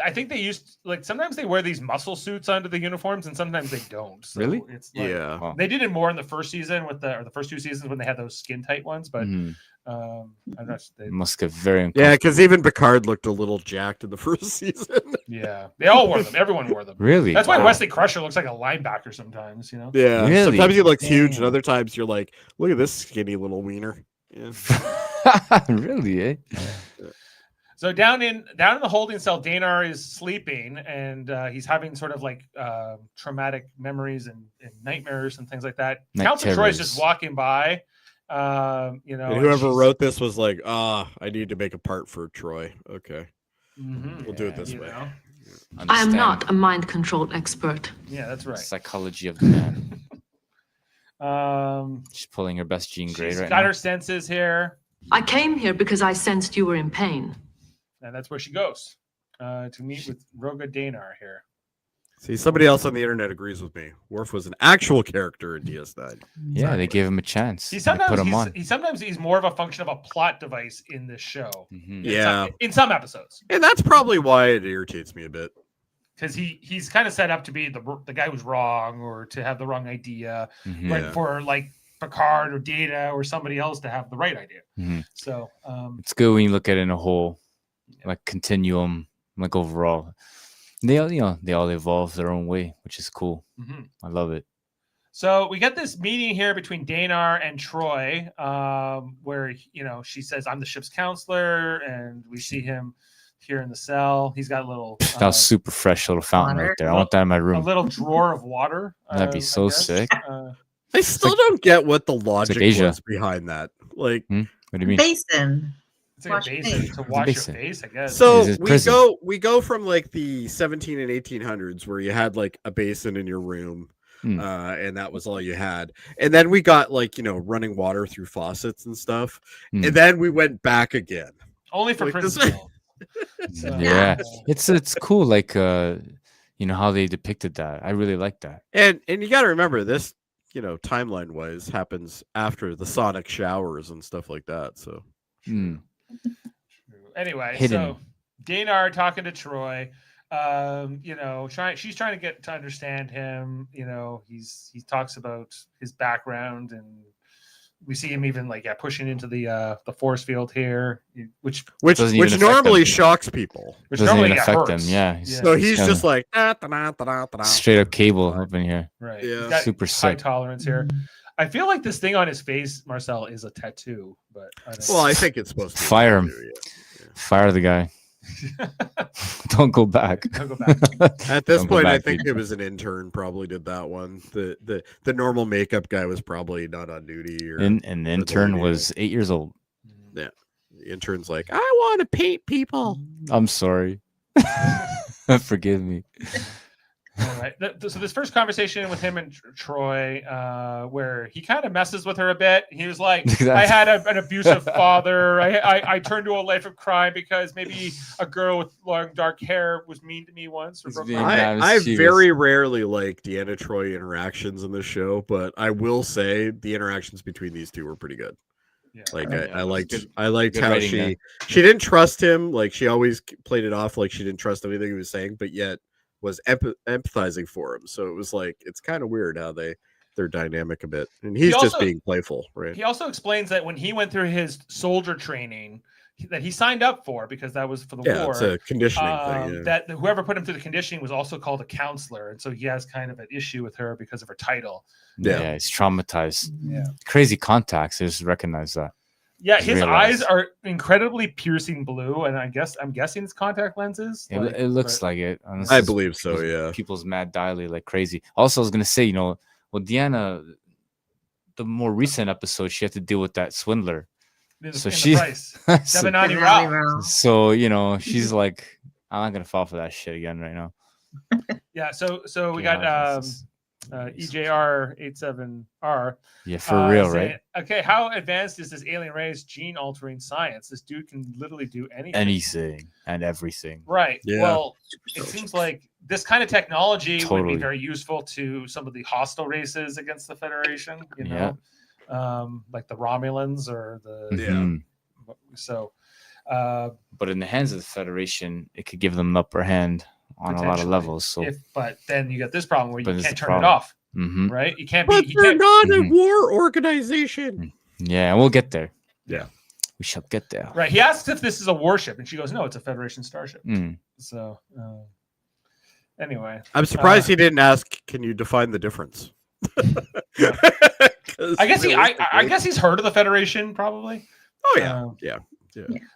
I think they used like sometimes they wear these muscle suits under the uniforms and sometimes they don't. So Really? It's like, Yeah. Oh. They did it more in the first season or the first two seasons when they had those skin tight ones, but Mhm. I'm not. They, It must get very Yeah, uncomfortable. because even Picard looked a little jacked in the first season. yeah, they all wore them. Everyone wore them. Really? That's why Wow. Wesley Crusher looks like a linebacker sometimes. You know. Yeah. Really? Sometimes he looks huge, and Damn. other times you're like, look at this skinny little wiener. Yeah. Really? Eh? So down in the holding cell, Danar is sleeping and he's having sort of like traumatic memories and nightmares and things like that. Night Counselor Troy's just terrors. walking by. You And know, and whoever she's- wrote this was like, I need to make a part for Troy. Okay. Mhm, We'll do it yeah, this you way. know. I am Understand not a mind control expert. Yeah, that's right. psychology of the man. She's pulling her best Jean Grey She's right got now. her senses here, I came here because I sensed you were in pain. and that's where she goes to meet with Roga Danar here. See, somebody else on the internet agrees with me. Worf was an actual character in DS9. Yeah, they gave him a chance. He They sometimes put him on. he's more of a function of a plot device in this show. Mhm. Yeah. in some episodes. And that's probably why it irritates me a bit. Because he's kind of set up to be the guy who's wrong or to have the wrong idea, Mhm. but Yeah. for like Picard or Data or somebody else to have the right idea. Mhm. So It's good when you look at it in a whole, like continuum, like overall. They all, they all evolve their own way, which is cool. mhm. I love it. So we get this meeting here between Danar and Troy, where she says, "I'm the ship's counselor," and we see him here in the cell. He's got a little That was super fresh little fountain water. right there. I want that in my a room. little drawer of water. That'd be I so guess. sick. I still don't get what the logic Asia. was behind that. Like, What do you mean? Basin. It's like Wash a your basin face. to wash basin. your face, I guess. so This is prison. we go from like the 17 and 1800s where you had like a basin in your room, Hmm. and that was all you had. And then we got like running water through faucets and stuff. Hmm. And then we went back again. Only for like prison. this- Bill. So, Yeah, it's cool. Like how they depicted that. I really like that. And you got to remember this, timeline wise happens after the sonic showers and stuff like that. So Mm. Anyway, Hidden. so Danar talking to Troy. She's trying to get to understand him. He talks about his background, and we see him even pushing into the force field here, which Doesn't even affect normally them. shocks people. Doesn't normally even affect hurts. them. Yeah, So he's kinda just like straight up cable up in here. right. Yeah. He's got Super high sick. tolerance here. I feel like this thing on his face, Marcel, is a tattoo, but I don't Well, I think it's supposed to be Fire him. too, Fire the guy. Don't go back. I'll go back. At this Don't go point, I back, think dude. it was an intern probably did that one. The normal makeup guy was probably not on duty, or And the intern lady, was 8 years old. the intern's like, I want to paint people. I'm sorry. Forgive me. All right. So this first conversation with him and Troy, where he kind of messes with her a bit. He was like, "I had an abusive father. I turned to a life of crime because maybe a girl with long dark hair was mean to me once." Or He's broke being my mad. heart." I She was- very rarely like Deanna Troy interactions in the show, but I will say the interactions between these two were pretty good. Yeah. Like Yeah, I it was liked good- I liked good how writing she didn't trust him. Like she always played it off like she didn't trust anything he was saying, but yet was empathizing for him. So it was like it's kind of weird how they're dynamic a bit, and he's just also- being playful, right? He also explains that when he went through his soldier training that he signed up for, because that was for the Yeah, war. it's a conditioning thing. Yeah. That whoever put him through the conditioning was also called a counselor, and so he has kind of an issue with her because of her title. Yeah. Yeah, he's traumatized. Yeah. Crazy contacts. I just recognize that. Yeah, Just his realized. eyes are incredibly piercing blue, and I'm guessing it's contact lenses. It looks like it. Unless I it's believe so. people's- Yeah. People's mad dilate like crazy. Also, I was gonna say, well, Deanna, the more recent episode, she had to deal with that swindler. So she's so, so, Devanani Devanani Rao. Rao. so she's like, I'm not gonna fall for that shit again right now. Yeah, so we Yeah, got this is- EJR87R. Yeah, for real, saying, right? Okay, how advanced is this alien race gene altering science? This dude can literally do anything. Anything and everything. Right. Yeah. Well, it seems like this kind of technology would Totally. be very useful to some of the hostile races against the Federation, you know, like the Romulans or the. Mhm. So. But in the hands of the Federation, it could give them an upper hand on a lot of Potentially. levels. So, But then you got this problem where But you this can't is turn the it problem. off, Mhm. right? You can't But be. You they're can't, not a Mhm. war organization. yeah, and we'll get there. Yeah. We shall get there. right. He asks if this is a warship, and she goes, "No, it's a Federation starship." Mm. So, anyway, I'm surprised he didn't ask, can you define the difference? Yeah. 'Cause I guess I realistically- guess he's heard of the Federation, probably. Oh, yeah. Um, Yeah.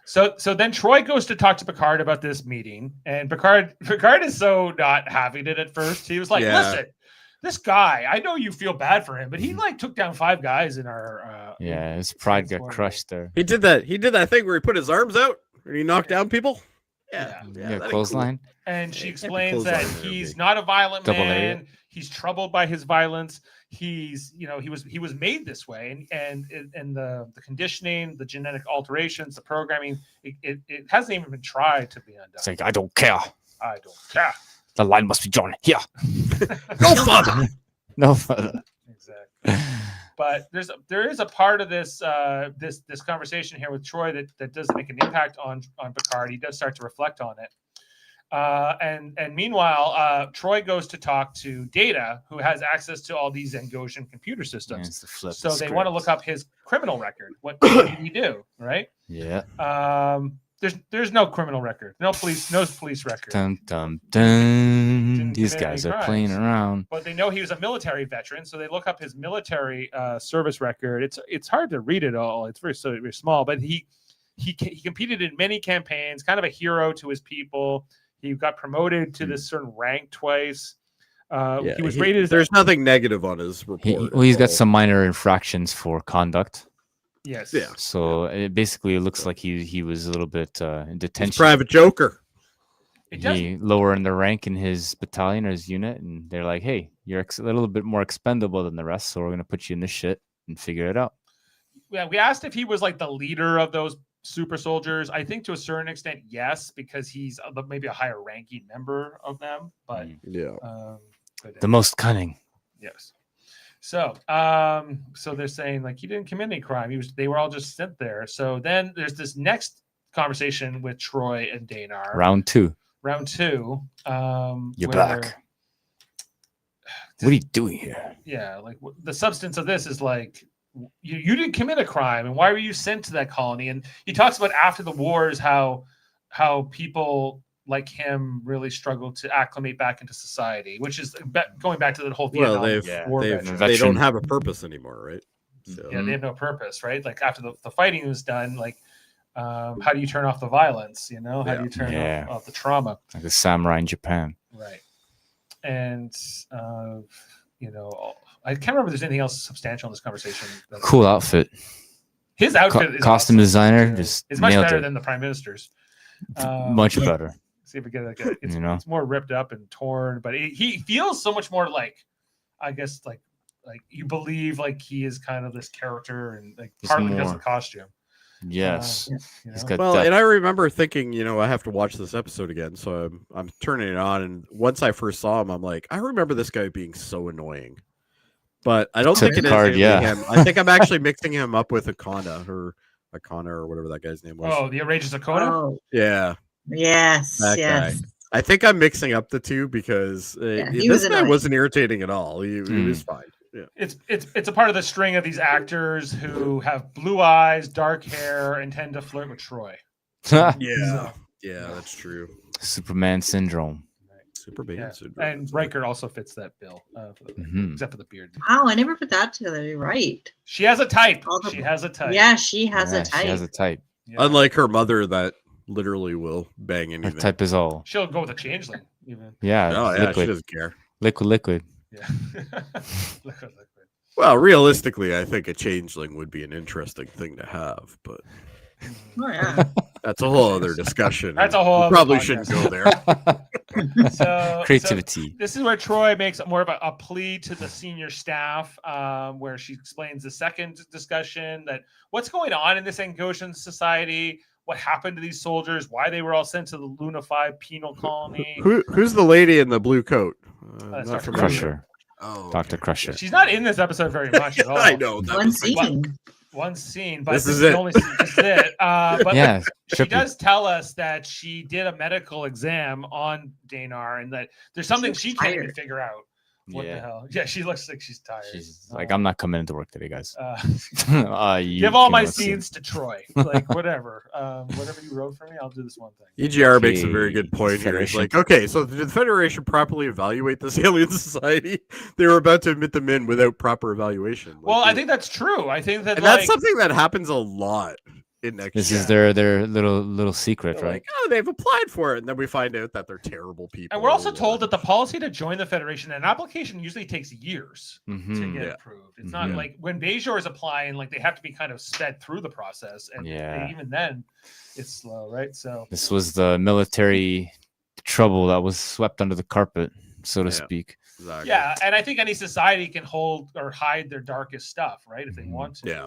So then Troy goes to talk to Picard about this meeting, and Picard is so not having it at first. He was like, Yeah. "Listen, this guy, I know you feel bad for him, but he like took down 5 guys in our Yeah, his pride got Transformer. crushed there. He did that thing where he put his arms out and he knocked down people. Yeah. Yeah, that'd be clothesline. And she Yeah, can't be explains close that on there, he's big. not a violent Double man. He's troubled by his violence. He's, he was made this way, and the conditioning, the genetic alterations, the programming, it hasn't even been tried to be undone. It's like, I don't care. I don't care. The line must be drawn here. Go further. No further. Exactly. But there is a part of this this conversation here with Troy that does make an impact on Picard. He does start to reflect on it. And meanwhile, Troy goes to talk to Data, who has access to all these Angosian computer Yeah, systems. it's the flip So of they want to script. look up his criminal record. What did he do? Right? Yeah. There's no criminal record, no police record. Dun, dun, dun. Didn't These commit any guys are playing crimes. around. But they know he was a military veteran, so they look up his military service record. It's hard to read it all. It's very small, but he competed in many campaigns, kind of a hero to his people. He got promoted to this certain rank twice. Yeah, he was rated as there's nothing negative on his report. He's at got all. some minor infractions for conduct. yes. Yeah. So it basically looks like he was a little bit in He's detention. Private Joker. It does. He lower in the rank in his battalion or his unit, and they're like, "Hey, you're a little bit more expendable than the rest, so we're gonna put you in this shit and figure it out." Yeah, we asked if he was like the leader of those super soldiers. I think to a certain extent, yes, because he's maybe a higher ranking member of them. But, Yeah. but The most cunning. yes. So, so they're saying like he didn't commit any crime. They were all just sent there. So then there's this next conversation with Troy and Danar. Round 2. Round 2. You're where- back. What are you doing here? Yeah, like the substance of this is like you didn't commit a crime, and why were you sent to that colony? And he talks about after the wars how people like him really struggled to acclimate back into society, which is going back to the whole Well, Vietnam War they veteran. don't have a purpose anymore, right? So, Yeah, they have no purpose, right? Like after the fighting was done, like how do you turn off the violence? You know, how do you turn Yeah. off the trauma? Like a samurai in Japan. Right. And I can't remember if there's anything else substantial in this conversation. Cool outfit. His outfit is Costume awesome. designer Yeah. just It's much nailed better it. than the prime minister's. Much better. See if we get it's, You know? it's more ripped up and torn, but he feels so much more like, I guess, like you believe like he is kind of this character, and like He's partly because of more- the costume. Yes. You He's know? got Well, that. and I remember thinking, I have to watch this episode again, so I'm turning it on, and once I first saw him, I'm like, I remember this guy being so annoying, but I don't To think it is Picard, really yeah. him. I think I'm actually mixing him up with Akana or whatever that guy's name was. Oh, the outrageous Dakota. Oh, Yeah, yes, that yes. guy. I think I'm mixing up the two because he this was guy annoying. wasn't irritating at all. He was fine. Yeah. It's a part of the string of these actors who have blue eyes, dark hair, and tend to flirt with Troy. Yeah, that's true. Superman syndrome. Superman. Yeah. syndrome. And Riker also fits that bill, Mhm. except for the beard. Wow, I never put that together. You're right. She has a type. All the- She has a type. Yeah, she has Yeah, a type. She has a type. Yeah. Unlike her mother, that literally will bang Her anything. type is all. She'll go with a changeling, even. Yeah. Oh yeah, she liquid. doesn't care. Liquid. Yeah. Liquid. Well, realistically, I think a changeling would be an interesting thing to have, but Oh yeah. That's a whole other discussion. That's a whole We other probably podcast. shouldn't go there. So Creativity. this is where Troy makes more of a plea to the senior staff, where she explains the second discussion that what's going on in this Angosian society, what happened to these soldiers, why they were all sent to the Luna 5 penal colony. Who's the lady in the blue coat? That's Not Dr. familiar. Crusher. Oh, Dr. okay. Crusher. She's not in this episode very much at all. I know. that One was like- scene. One scene, but This this is is the it. only scene. This is it. But Yeah, she trippy. does tell us that she did a medical exam on Danar and that there's something she can't even tired. figure out. What the Yeah. hell? Yeah, she looks like she's tired. She's like, I'm not coming into work today, guys. You Give all can my go see. scenes to Troy. Like whatever. Whatever you wrote for me, I'll do this one thing. EGR makes a very good Okay, point here. He's Federation. like, okay, so did the Federation properly evaluate this alien society? They were about to admit them in without proper evaluation. Like, Well, I think that's true. I think that and like, that's something that happens a lot in next. This Gen. is their little secret, They're right? like, oh, they've applied for it, and then we find out that they're terrible people. and we're also told that the policy to join the Federation, an application usually takes years to Mhm. get Yeah. approved. It's not Mhm. like when Bajor is applying, like they have to be kind of sped through the process, and Yeah. even then, it's slow, right? So This was the military trouble that was swept under the carpet, so to Yeah. speak. Exactly. yeah, and I think any society can hold or hide their darkest stuff, right? If they Mhm. want to, Yeah.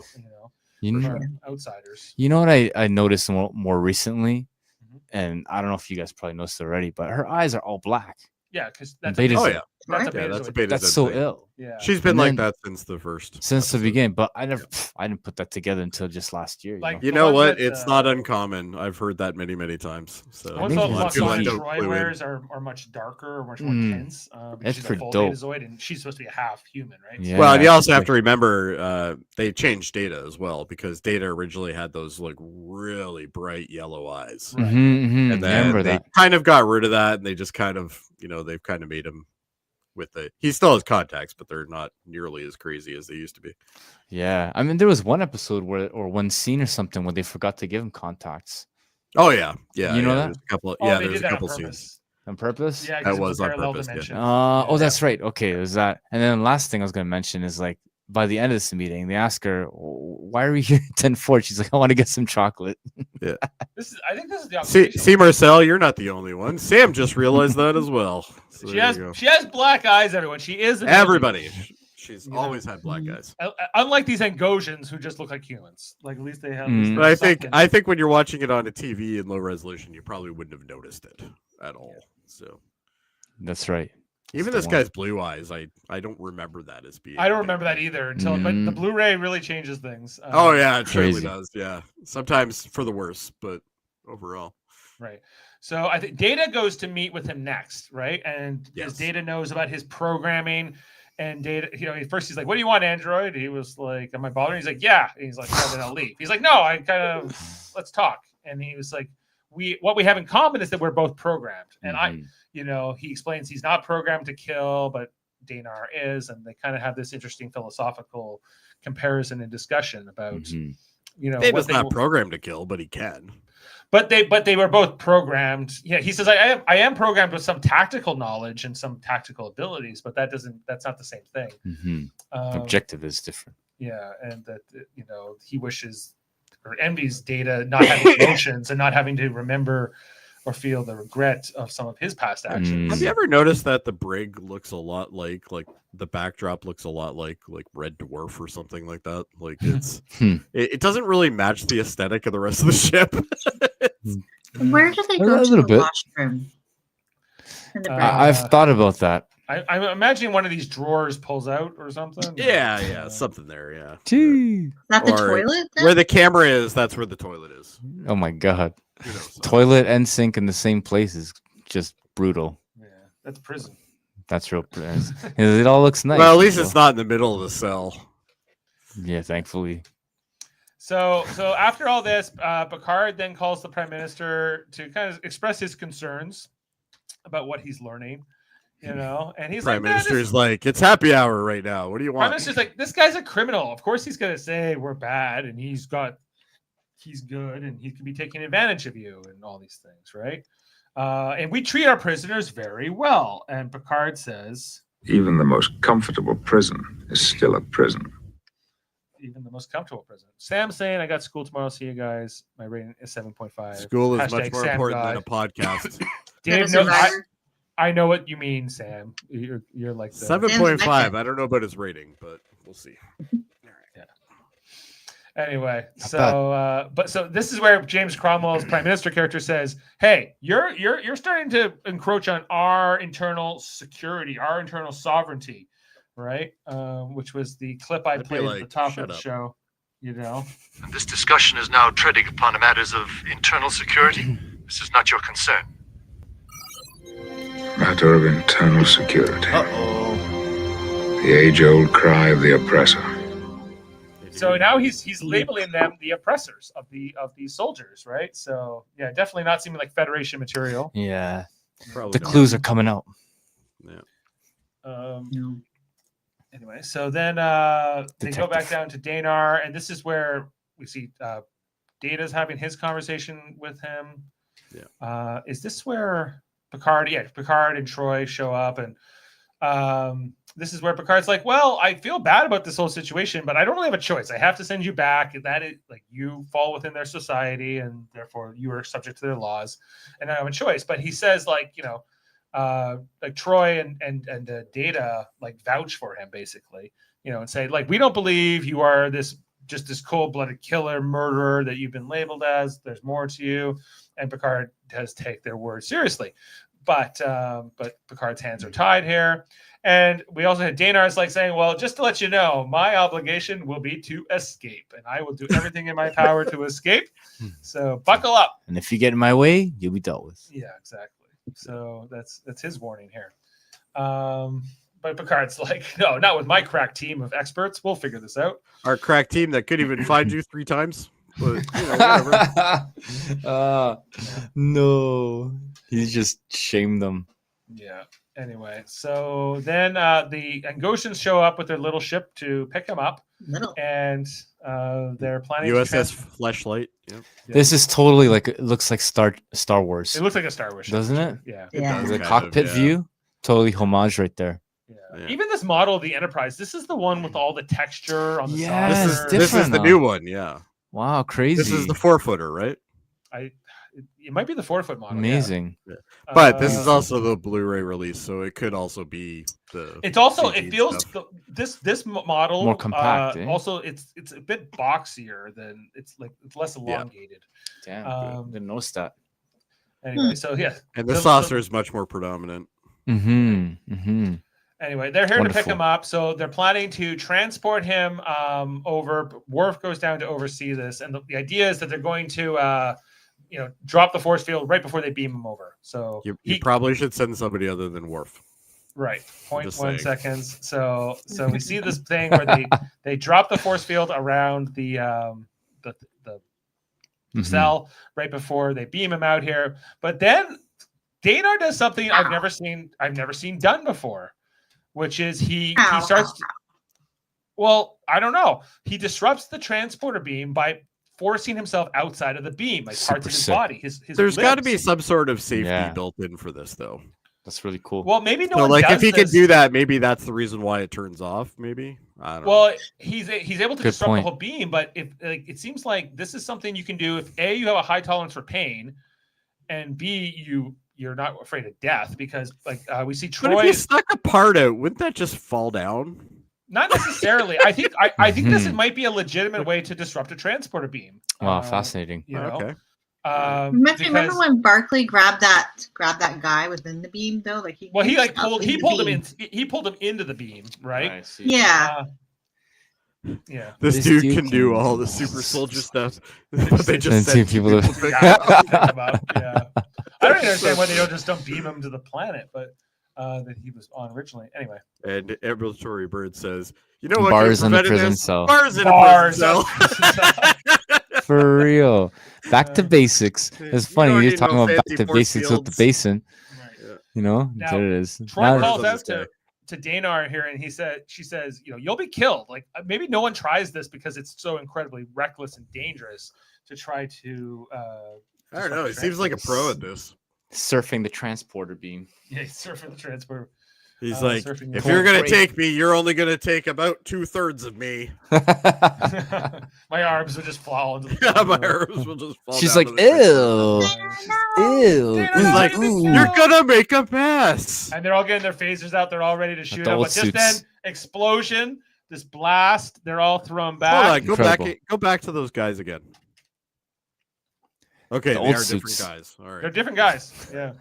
You know, from outsiders. you know what I noticed more recently, Mhm. and I don't know if you guys probably noticed already, but her eyes are all black. Yeah, because And that's Beta Oh Z. yeah, that's a Right? yeah, beta that's a zoid. beta. That's Z so thing. ill. Yeah, She's been And like then- that since the first. Since the episode. beginning, but I didn't put that together until just last year. Like, You The know ones what? that, it's not uncommon. I've heard that many times. So Once maybe the that's ones why. that Troy wears are much darker or much more Mm. tense. Because That's she's a pretty full dope. betazoid and she's supposed to be a half human, right? Yeah. well, and you also have like- to remember they changed Data as well because Data originally had those like really bright yellow eyes, Right. Mhm, and I then remember they that. kind of got rid of that, and they just kind of they've kind of made him with the he still has contacts, but they're not nearly as crazy as they used to be. Yeah, I mean, there was one episode or one scene or something where they forgot to give him contacts Oh yeah, yeah. You know yeah, that? there's a couple. Oh, yeah, they there's did a that on couple purpose. scenes. on purpose. Yeah, That because was it's a on parallel purpose, yeah. dimension. Oh, that's right. Okay, it was that. And then the last thing I was going to mention is like by the end of this meeting, they ask her, "Why are we here at 10-4?" She's like, "I want to get some chocolate." I think this is the See, observation. Marcel, you're not the only one. Sam just realized that as well. So She there has you go. she has black eyes. Everyone, she is an Everybody. She's You know. always had black eyes. Unlike these Angosians who just look like humans. Like at least they have. at least Mm. But I there's think something. when you're watching it on a TV in low resolution, you probably wouldn't have noticed it at all. So That's right. even the this one. guy's blue eyes, I don't remember that as being. I don't remember that either until, but the Mm. Blu-ray really changes things. Oh yeah, it certainly Crazy. does. Yeah, sometimes for the worse, but overall. Right. So I think Data goes to meet with him next, right? And because Yes. Data knows about his programming, and Data, first he's like, "What do you want, Android?" He was like, "Am I bothering?" He's like, "Yeah." And he's like, "Oh, then I'll leave." He's like, "No, I kind of let's talk." And he was like, what we have in common is that we're both programmed." And Mhm. he explains he's not programmed to kill, but Danar is, and they kind of have this interesting philosophical comparison and discussion about Mhm. Data's what they not will- programmed to kill, but he can. but they were both programmed. Yeah, he says I am programmed with some tactical knowledge and some tactical abilities, but that's not the same thing. Mhm. Um, Objective is different. yeah, and that he wishes or envies Data not having emotions and not having to remember or feel the regret of some of his past actions. Have you ever noticed that the brig looks a lot like the backdrop looks a lot like Red Dwarf or something like that? Like it's Hmm. it doesn't really match the aesthetic of the rest of the ship. Where do they A go to little the bit. washroom? In the Uh, break? I've thought about that. I'm imagining one of these drawers pulls out or something. yeah, something there. Yeah, Gee. Is that the or toilet? Then? where the camera is, that's where the toilet is. Oh my god. So- Toilet and sink in the same place is just brutal. Yeah, that's prison. That's real. It all looks nice. Well, at least so- it's not in the middle of the cell. Yeah, thankfully. So after all this, Picard then calls the Prime Minister to kind of express his concerns about what he's learning, and he's Prime like, "Man, this- Minister's like, it's happy hour right now. What do you Prime want? Minister's like, this guy's a criminal. Of course he's gonna say we're bad and he's good and he could be taking advantage of you and all these things, right? And we treat our prisoners very well. And Picard says, Even the most comfortable prison is still a prison. even the most comfortable prison. Sam saying, I got school tomorrow. See you guys. My rating is 7.5. School is Hashtag much more Sam important God. than a podcast. Dave, no, I know what you mean, Sam. You're like the 7.5. I don't know about his rating, but we'll see. Anyway, so so this is where James Cromwell's Prime Minister character says, "Hey, you're starting to encroach on our internal security, our internal sovereignty, right?" Which was the clip I played at the top of the show. You know, and this discussion is now treading upon matters of internal security. This is not your concern. Matter of internal security. Uh-oh. The age-old cry of the oppressor. So now he's labeling them the oppressors of these soldiers, right? So yeah, definitely not seeming like Federation material. Yeah, Probably the clues are coming out. Yeah. Anyway, so then they go back down to Danar, and this is where we see Data's having his conversation with him. Yeah. Is this where Picard? Yeah, Picard and Troy show up, and this is where Picard's like, well, I feel bad about this whole situation, but I don't really have a choice. I have to send you back. That is like, you fall within their society and therefore you are subject to their laws, and I don't have a choice. But he says, like, you know, like Troy and Data like vouch for him basically, you know, and say like, we don't believe you are this cold-blooded killer, murderer that you've been labeled as. There's more to you. And Picard does take their word seriously. But Picard's hands are tied here. And we also had Danar's like saying, well, just to let you know, my obligation will be to escape, and I will do everything in my power to escape. So buckle up. And if you get in my way, you'll be dealt with. Yeah, exactly. So that's his warning here. But Picard's like, no, not with my crack team of experts. We'll figure this out. Our crack team that could even find you 3 times. But, you know, whatever. No, he's just shamed them. Yeah. Anyway, so then the Angosians show up with their little ship to pick him up, and they're planning USS Fleshlight. Yep. This is totally like, it looks like Star Wars. It looks like a Star Wars ship, doesn't it? Yeah. Yeah. The cockpit view, totally homage right there. Yeah. Even this model of the Enterprise, this is the one with all the texture on the Yes, side. This is the new one. Yeah. Wow, crazy. This is the 4-footer, right? It might be the 4-foot model. Amazing. Yeah. But this is also the Blu-ray release, so it could also be the. It's also CG it feels stuff. this model More compact. Also, it's a bit boxier than it's less elongated. Damn, didn't notice that. Anyway, so yeah, And the saucer is much more predominant. Anyway, they're here to pick him up, so they're planning to transport him over. Worf goes down to oversee this, and the idea is that they're going to drop the force field right before they beam him over. So you probably should send somebody other than Worf. Right, 0.1 seconds. So we see this thing where they drop the force field around the cell right before they beam him out here. But then Danar does something I've never seen done before, which is he starts. Well, I don't know. He disrupts the transporter beam by forcing himself outside of the beam, like parts of his body. His There's got to be some sort of safety built in for this, though. That's really cool. Well, maybe no one does if he this. can do that, maybe that's the reason why it turns off. Maybe I don't know. Well, he's able to disrupt the whole beam, but if it seems like this is something you can do if A, you have a high tolerance for pain, and B, you're not afraid of death, because we see Troy. But if you stuck a part out, wouldn't that just fall down? Not necessarily. I think this might be a legitimate way to disrupt a transporter beam. Wow, fascinating. Okay. Remember when Barclay grabbed that guy within the beam though? Like he pulled him into the beam, right? Yeah. Yeah. This dude can do all the super soldier stuff. But they just send people to pick about. Yeah. I don't understand why they don't just beam him to the planet, but that he was on originally. Anyway. And Ambulatory Bird says, you know what? Bars in a prison cell. Bars in a prison cell. For real. Back to basics. It's funny. You're talking about back to basics with the basin. Right. You know, now, there it is. Troy calls out to Danar here, and she says, you'll be killed. Like, maybe no one tries this because it's so incredibly reckless and dangerous to try to. I don't know. He seems like a pro at this. Surfing the transporter beam. Yeah, he's surfing the transporter. He's like, surfing if the you're wave. gonna take me, you're only gonna take about 2/3 of me. My arms would just fall into the Yeah, pool. my arms will just fall. She's down like, to the ew, ew. Dana, He's like, Dana, you're gonna make a mess. And they're all getting their phasers out. They're all ready to shoot the him. old But just then, suits. explosion, this blast. They're all thrown Hold back. on, go Incredible. back to those guys again. Okay, The they old are suits. different guys. All They're right. different guys. Yeah.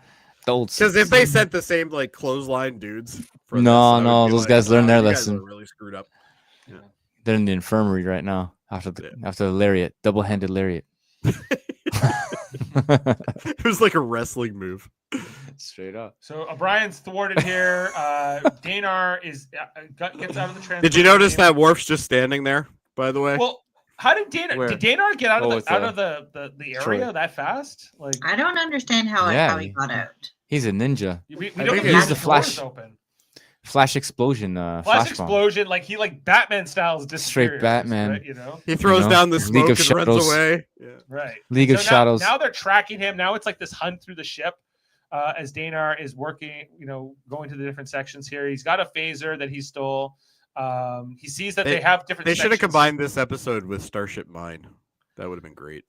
The old Because suits. if they sent the same like clothesline dudes, for this, No, I would no, be those like, guys learned "Oh, their you guys lesson." are really screwed up. They're in the infirmary right now after the Yeah. after the lariat, double-handed lariat. It was like a wrestling move. Straight up. So O'Brien's thwarted here. Danar is gets out of the transport. Did you notice that Worf's just standing there? By the way, Well, how did Danar? Where? Did Danar get out of Oh, the it's, out of the Troy. area that fast? Like I don't understand how Yeah, he got out. He's a ninja. we I don't think even it have is the the Flash. doors open. Flash explosion. Flash Flash bomb. explosion, like he Batman styles Straight Batman. right, you know. he throws know, down the League smoke of and runs Shadows. away. Yeah. Right. League of So Shadows. Now they're tracking him. Now it's like this hunt through the ship as Danar is working, going to the different sections here. He's got a phaser that he stole. He sees that they have different They should have sections. combined this episode with Starship Mine. That would have been great.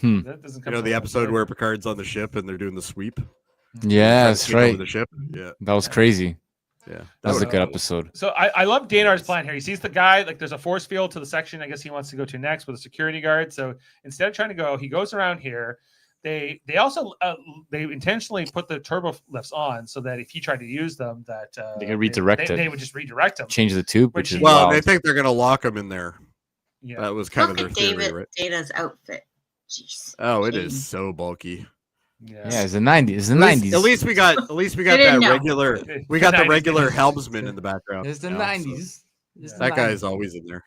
That doesn't come You know, the from episode right? where Picard's on the ship and they're doing the sweep. Yeah, Trying to that's sneak over right. The ship. Yeah, That was crazy. yeah. That was a would've good been- episode. So I love Danar's plan here. He sees the guy, like there's a force field to the section I guess he wants to go to next with a security guard. So instead of trying to go, he goes around here. They also they intentionally put the turbo lifts on so that if he tried to use them, that They could redirect it. They would just redirect him. Change the tube, Which which is he- Well, wild. they think they're gonna lock him in there. Yeah. That was kind of Look their at theory, right? Data's outfit. Jeez. Oh, it Shame. is so bulky. Yeah, it's the 90s. It's the At 90s. least we got They didn't that know. regular. We got the 90s regular babies. helmsman in the background. It's the now, so 90s. It's the That guy 90s. is always in there.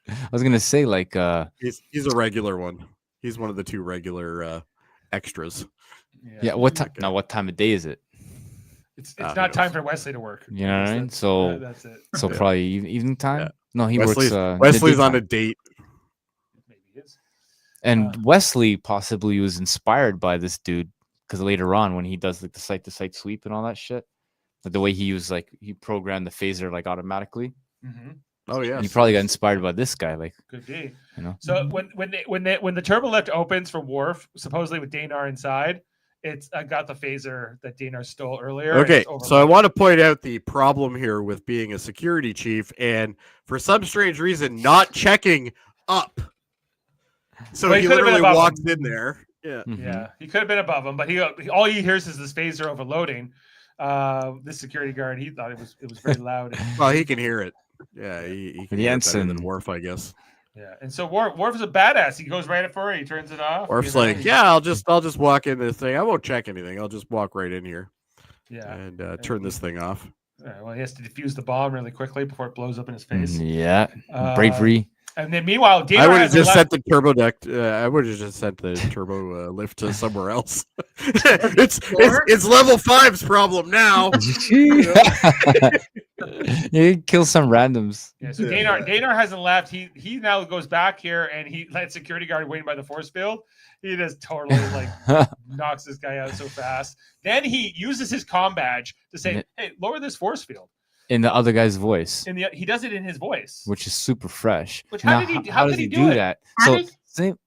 I was gonna say like He's a regular one. He's one of the two regular extras. yeah. What time? Okay. Now what time of day is it? It's who not time knows? for Wesley to work. You know what I mean? That's- So that's it. so Yeah. probably evening time. Yeah. No, he Wesley's, works. Wesley's on daytime. a date. Maybe it is. And Wesley possibly was inspired by this dude because later on when he does like the site to site sweep and all that shit, like the way he used like he programmed the phaser like automatically. Mhm. Oh yeah. He probably got inspired by this guy, like Could be. you know. So when the turbo lift opens for Worf, supposedly with Danar inside, it's got the phaser that Danar stole earlier. and Okay, it's so I overloaded. want to point out the problem here with being a security chief and for some strange reason not checking up. So Well, he he could've been literally above walks him. in there. Yeah. Mhm. Yeah, he could have been above him, but he all he hears is this phaser overloading. This security guard, he thought it was very loud. Well, he can hear it. Yeah, he can The hear it better than ensign. Worf, I guess. Yeah, and so Worf is a badass. He goes right up for it. He turns it off. Worf's you know, like, he- yeah, I'll just walk in this thing. I won't check anything. I'll just walk right in here yeah. and turn this thing off. Well, he has to defuse the bomb really quickly before it blows up in his face. Yeah, Uh, bravery. And then meanwhile, Danar I would have has a just left- sent the turbo deck. I would have just sent the turbo lift to somewhere else. it's level 5's problem now. You kill some randoms. Yeah, so Danar hasn't left. He now goes back here and he lets security guard waiting by the force field. He just totally like knocks this guy out so fast. Then he uses his comm badge to say, "Hey, lower this force field." In the other guy's voice, He does it in his voice. which is super fresh. Which how Now, did he- how how does did he he do do it? that? How So did- same,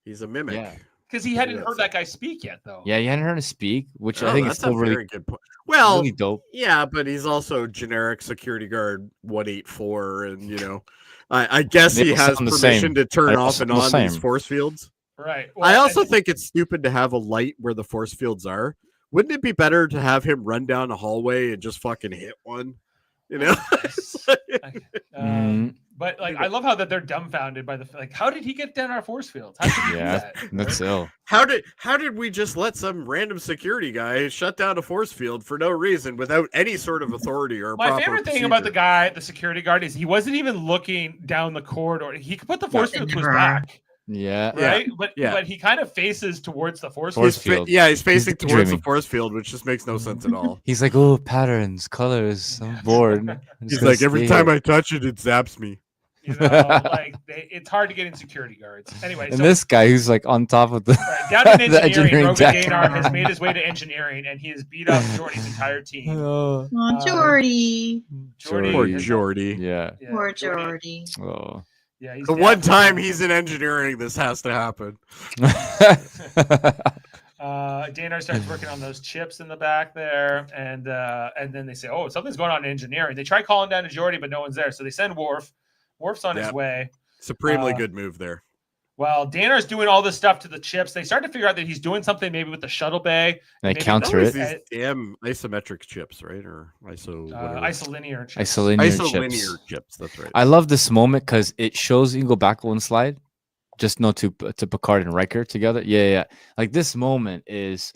He's a mimic. yeah, Because he hadn't Yeah, heard so- that guy speak yet, though. yeah. You hadn't heard him speak, which I Oh, think is that's still a really, very good point. Well, really dope. yeah, but he's also generic security guard 184, and I guess They he all has sound the permission same. to turn They all off and sound the on these same. force fields. Right. I Well, also and- think it's stupid to have a light where the force fields are. Wouldn't it be better to have him run down a hallway and just fucking hit one? You know? It's like- But like, I love how that they're dumbfounded by how did he get down our force fields? How did he do Yeah, that? that's ill. How did we just let some random security guy shut down a force field for no reason without any sort of authority or My proper favorite thing about the procedure? guy, the security guard, is he wasn't even looking down the corridor. He could put the force field to his Never. back, Yeah, right? But Yeah. but he kind of faces towards the force Force field. field. He's facing towards the daydreaming. force field, which just makes no sense at all. he's like, oh, patterns, colors. I'm bored. I'm just He's gonna like, every stay time here." I touch it, it zaps me. You know, like it's hard to get in security guards. Anyway, And so this guy who's like on top of the, right, down in the engineering, Roga deck. Danar has made his way to engineering, and he has beat up Jody's entire team. Oh, Oh, Jordy. Jordy, Poor is- Jordy. yeah. yeah, Poor Jordy. Jordy. Oh. Yeah, he's The one definitely- time he's in engineering, this has to happen. Danar starts working on those chips in the back there, and then they say, "Oh, something's going on in engineering." They try calling down to Jody, but no one's there, so they send Worf. Worf's on his Yep. way. Supremely good move there. Well, Danar's doing all this stuff to the chips. They start to figure out that he's doing something maybe with the shuttle bay. They Maybe counter Always it. these damn isometric chips, right? Or Isolinear chips. Isolinear chips. chips. That's right. I love this moment because it shows, you can go back one slide, just no to Picard and Riker together. Yeah. Like this moment is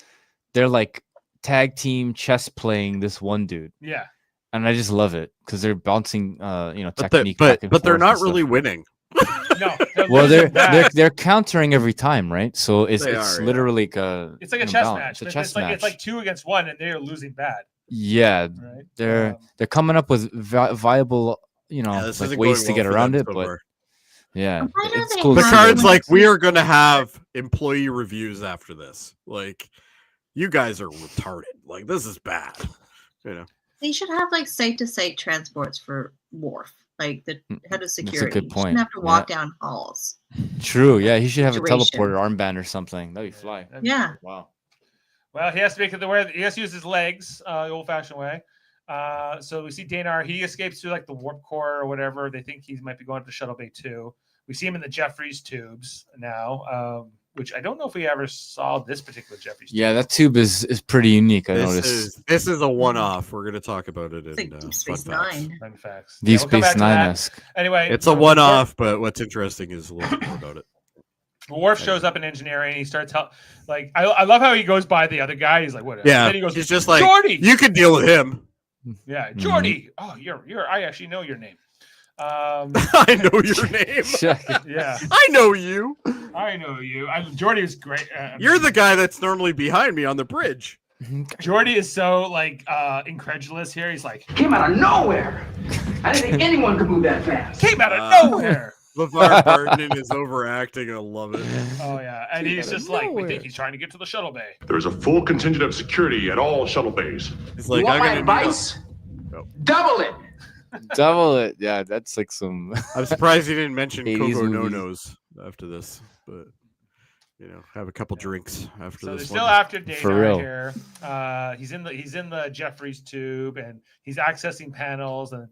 they're like tag team chess playing this one dude. Yeah. And I just love it because they're bouncing but technique. back and they're forth not and really stuff. winning. No. Well, losing bad. they're countering every time, right? So it's They it's are, yeah. literally like a It's like a chess balance. match. It's a chess like match. it's like 2 against 1, and they're losing bad. Yeah, Right. they're coming up with viable This like isn't ways going to well get for around them it, so but far. yeah, Why don't it's they cool. to see have that. Picard's when like, it's- we are gonna have employee reviews after this. Like, you guys are retarded. Like, this is bad. They should have like site-to-site transports for Worf, like the head of security. good You point. shouldn't have to walk down halls. True. Yeah, he should have a Situation. teleporter armband or something. That'd be fly. That'd be Yeah. cool. Wow. Well, he has to make it the way. He has to use his legs, the old-fashioned way. So we see Danar. He escapes through like the warp core or whatever. They think he might be going to Shuttle Bay 2. We see him in the Jeffries tubes now, which I don't know if we ever saw this particular Jeffries. Yeah, that tube is pretty unique. I This noticed. is a one-off. We're gonna talk about it It's in like Deep Fun Space Facts. Nine. Fun facts. Deep we'll come back Space to that. Nine-esque. Anyway, It's a one-off, but what's interesting is a little bit more about it. Worf shows up in engineering. He starts I love how he goes by the other guy. He's like, whatever. Yeah, And then he goes, he's just like, Jordy. you can deal with him. Yeah, Jordy. Oh, you're. I actually know your name. I know your name. Yeah, I know you. I know you. Jordy is great. You're the guy that's normally behind me on the bridge. Jordy is so incredulous here. He's like, Came out of nowhere. I didn't think anyone could move that fast. came out of nowhere. LeVar Burton is overacting. I love it. Oh yeah, and he's just like, we think he's trying to get to the shuttle bay. There is a full contingent of security at all shuttle bays. He's You like, want my I'm gonna need advice? Double it. Double it. Yeah, that's like some. I'm surprised he didn't mention 80s Coco movies. No-Nos after this, but have a couple drinks after So they're this still one. after For Danar real. here. He's in the Jeffries tube, and he's accessing panels, and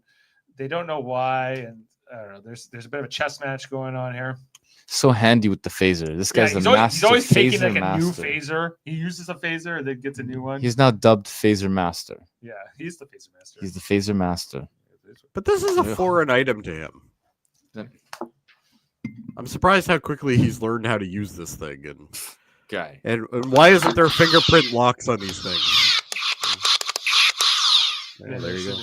they don't know why. And I don't know. There's a bit of a chess match going on here. So handy with the phaser. This guy's he's the always, master he's always taking phaser like a new master. phaser. He uses a phaser and then gets a new one. He's now dubbed phaser master. Yeah, he's the phaser master. He's the phaser master. But this is a Ugh. foreign item to him. Yeah. I'm surprised how quickly he's learned how to use this thing, Guy. and why isn't there fingerprint locks on these things? Yeah, there you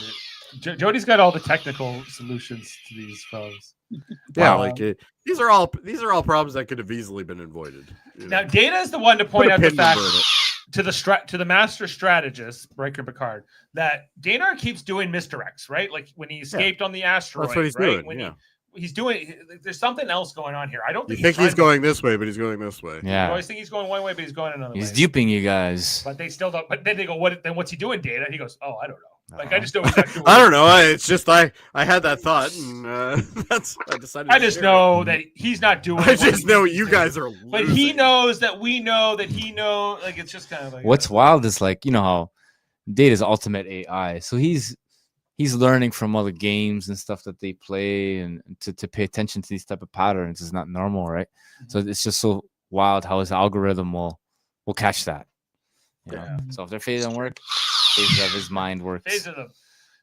go. Jody's got all the technical solutions to these phones. Yeah, Wow. these are all problems that could have easily been avoided. Now, Data is the one to point Put a out the pin fact number in it. to the master strategist, Riker Picard, that Danar keeps doing misdirects, right? Like when he escaped on the asteroid. That's what he's right? doing. When Yeah. he's doing. There's something else going on here. I don't You think think he's trying- going this way, but he's going this way. I Yeah. always think he's going one way, but he's going another He's way. duping you guys. But they still don't. But then they go, "What? Then what's he doing, Data?" He goes, "Oh, I don't know. Like I Uh-huh. just know he's not doing." I don't know. It's just I had that thought, and I decided. I to just share know that he's not doing. it. I what just he know needs you to guys do. are. But he knows that we know that he knows. Like it's just kind of like What's wild is like, you know how Data's ultimate AI. So he's learning from all the games and stuff that they play, and to pay attention to these type of patterns is not normal, right? So it's just so wild how his algorithm will catch that. You know? Yeah. So if their phase doesn't work, phase of his mind works. phase of them.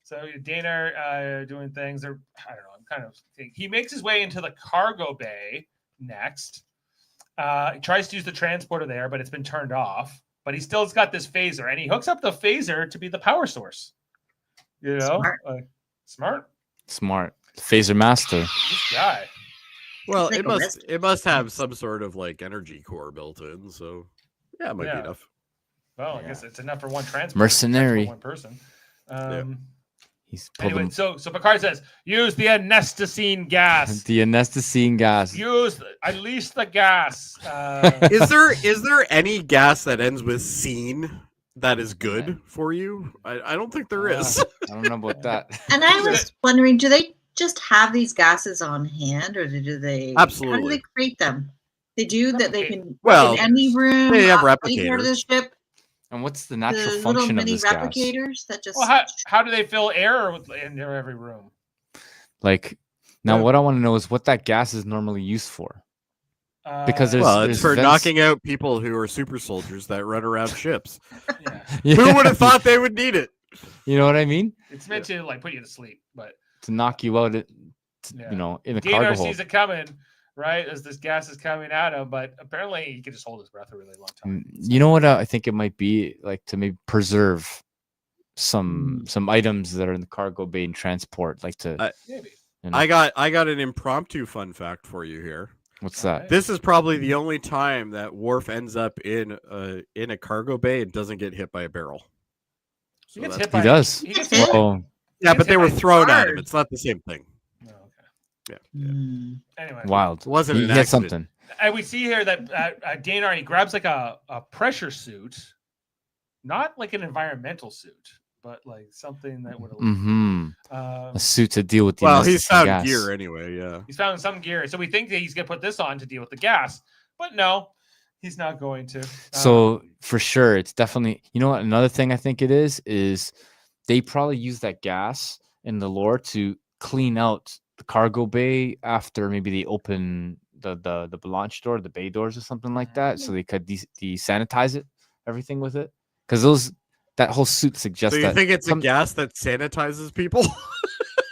So Dana doing things. Or I don't know. I'm kind of thinking. He makes his way into the cargo bay next. He tries to use the transporter there, but it's been turned off. But he still's got this phaser, and he hooks up the phaser to be the power source. You know, Smart. smart. Phaser master. This guy. Well, Like a it must have some sort of like energy core built in. So yeah, it might Yeah. be enough. Well, I guess it's enough for one transporter. Mercenary. For one person. He's pulled Anyway, them. so Picard says, use the anesthetine gas. The anesthetine gas. Unleash the gas. Is there any gas that ends with "scene" that is good for you? I don't think there is. I don't know about that. And I was wondering, do they just have these gases on hand, or do they? How do Absolutely. they create them? They do that. They can Well, in any room. they have any part of the replicators. ship. And what's the The natural little function of mini this gas? replicators that just. Well, how do they fill air in their every room? Like, now Yeah. what I want to know is what that gas is normally used for. Because there's Well, it's for vents- knocking out people who are super soldiers that run around ships. Yeah. Yeah. Who would have thought they would need it? You know what I mean? It's meant to like put you to sleep, but To knock you out, Yeah. you know, in a cargo Danar hold. sees it coming, right? As this gas is coming at him, but apparently he can just hold his breath a really long time. You know what I think it might be, like, to maybe preserve some items that are in the cargo bay and transport, like to. Maybe. You know, I got an impromptu fun fact for you here. what's that? Alright. This is probably the only time that Worf ends up in a cargo bay and doesn't get hit by a barrel. He gets that's- hit by He does. He gets That's hit. it? Oh, Yeah, Gets but they hit were by thrown at him. Picard. It's not the same thing. Oh, okay. Hmm. Anyway, wild. It wasn't He an hit accident. something. and we see here that Danar, he grabs like a pressure suit, not like an environmental suit, but like something that would. Mm-hmm. Um, A suit to deal with the. Well, he's anesthetine found gas. gear anyway. Yeah. he's found some gear, so we think that he's gonna put this on to deal with the gas, but no, he's not going to. So for sure, it's definitely, you know what? Another thing I think it is they probably use that gas in the lore to clean out the cargo bay after maybe they open the launch door, the bay doors or something like that, so they could desanitize it, everything with it, because that whole suit suggests So you that. think it's a gas that sanitizes people?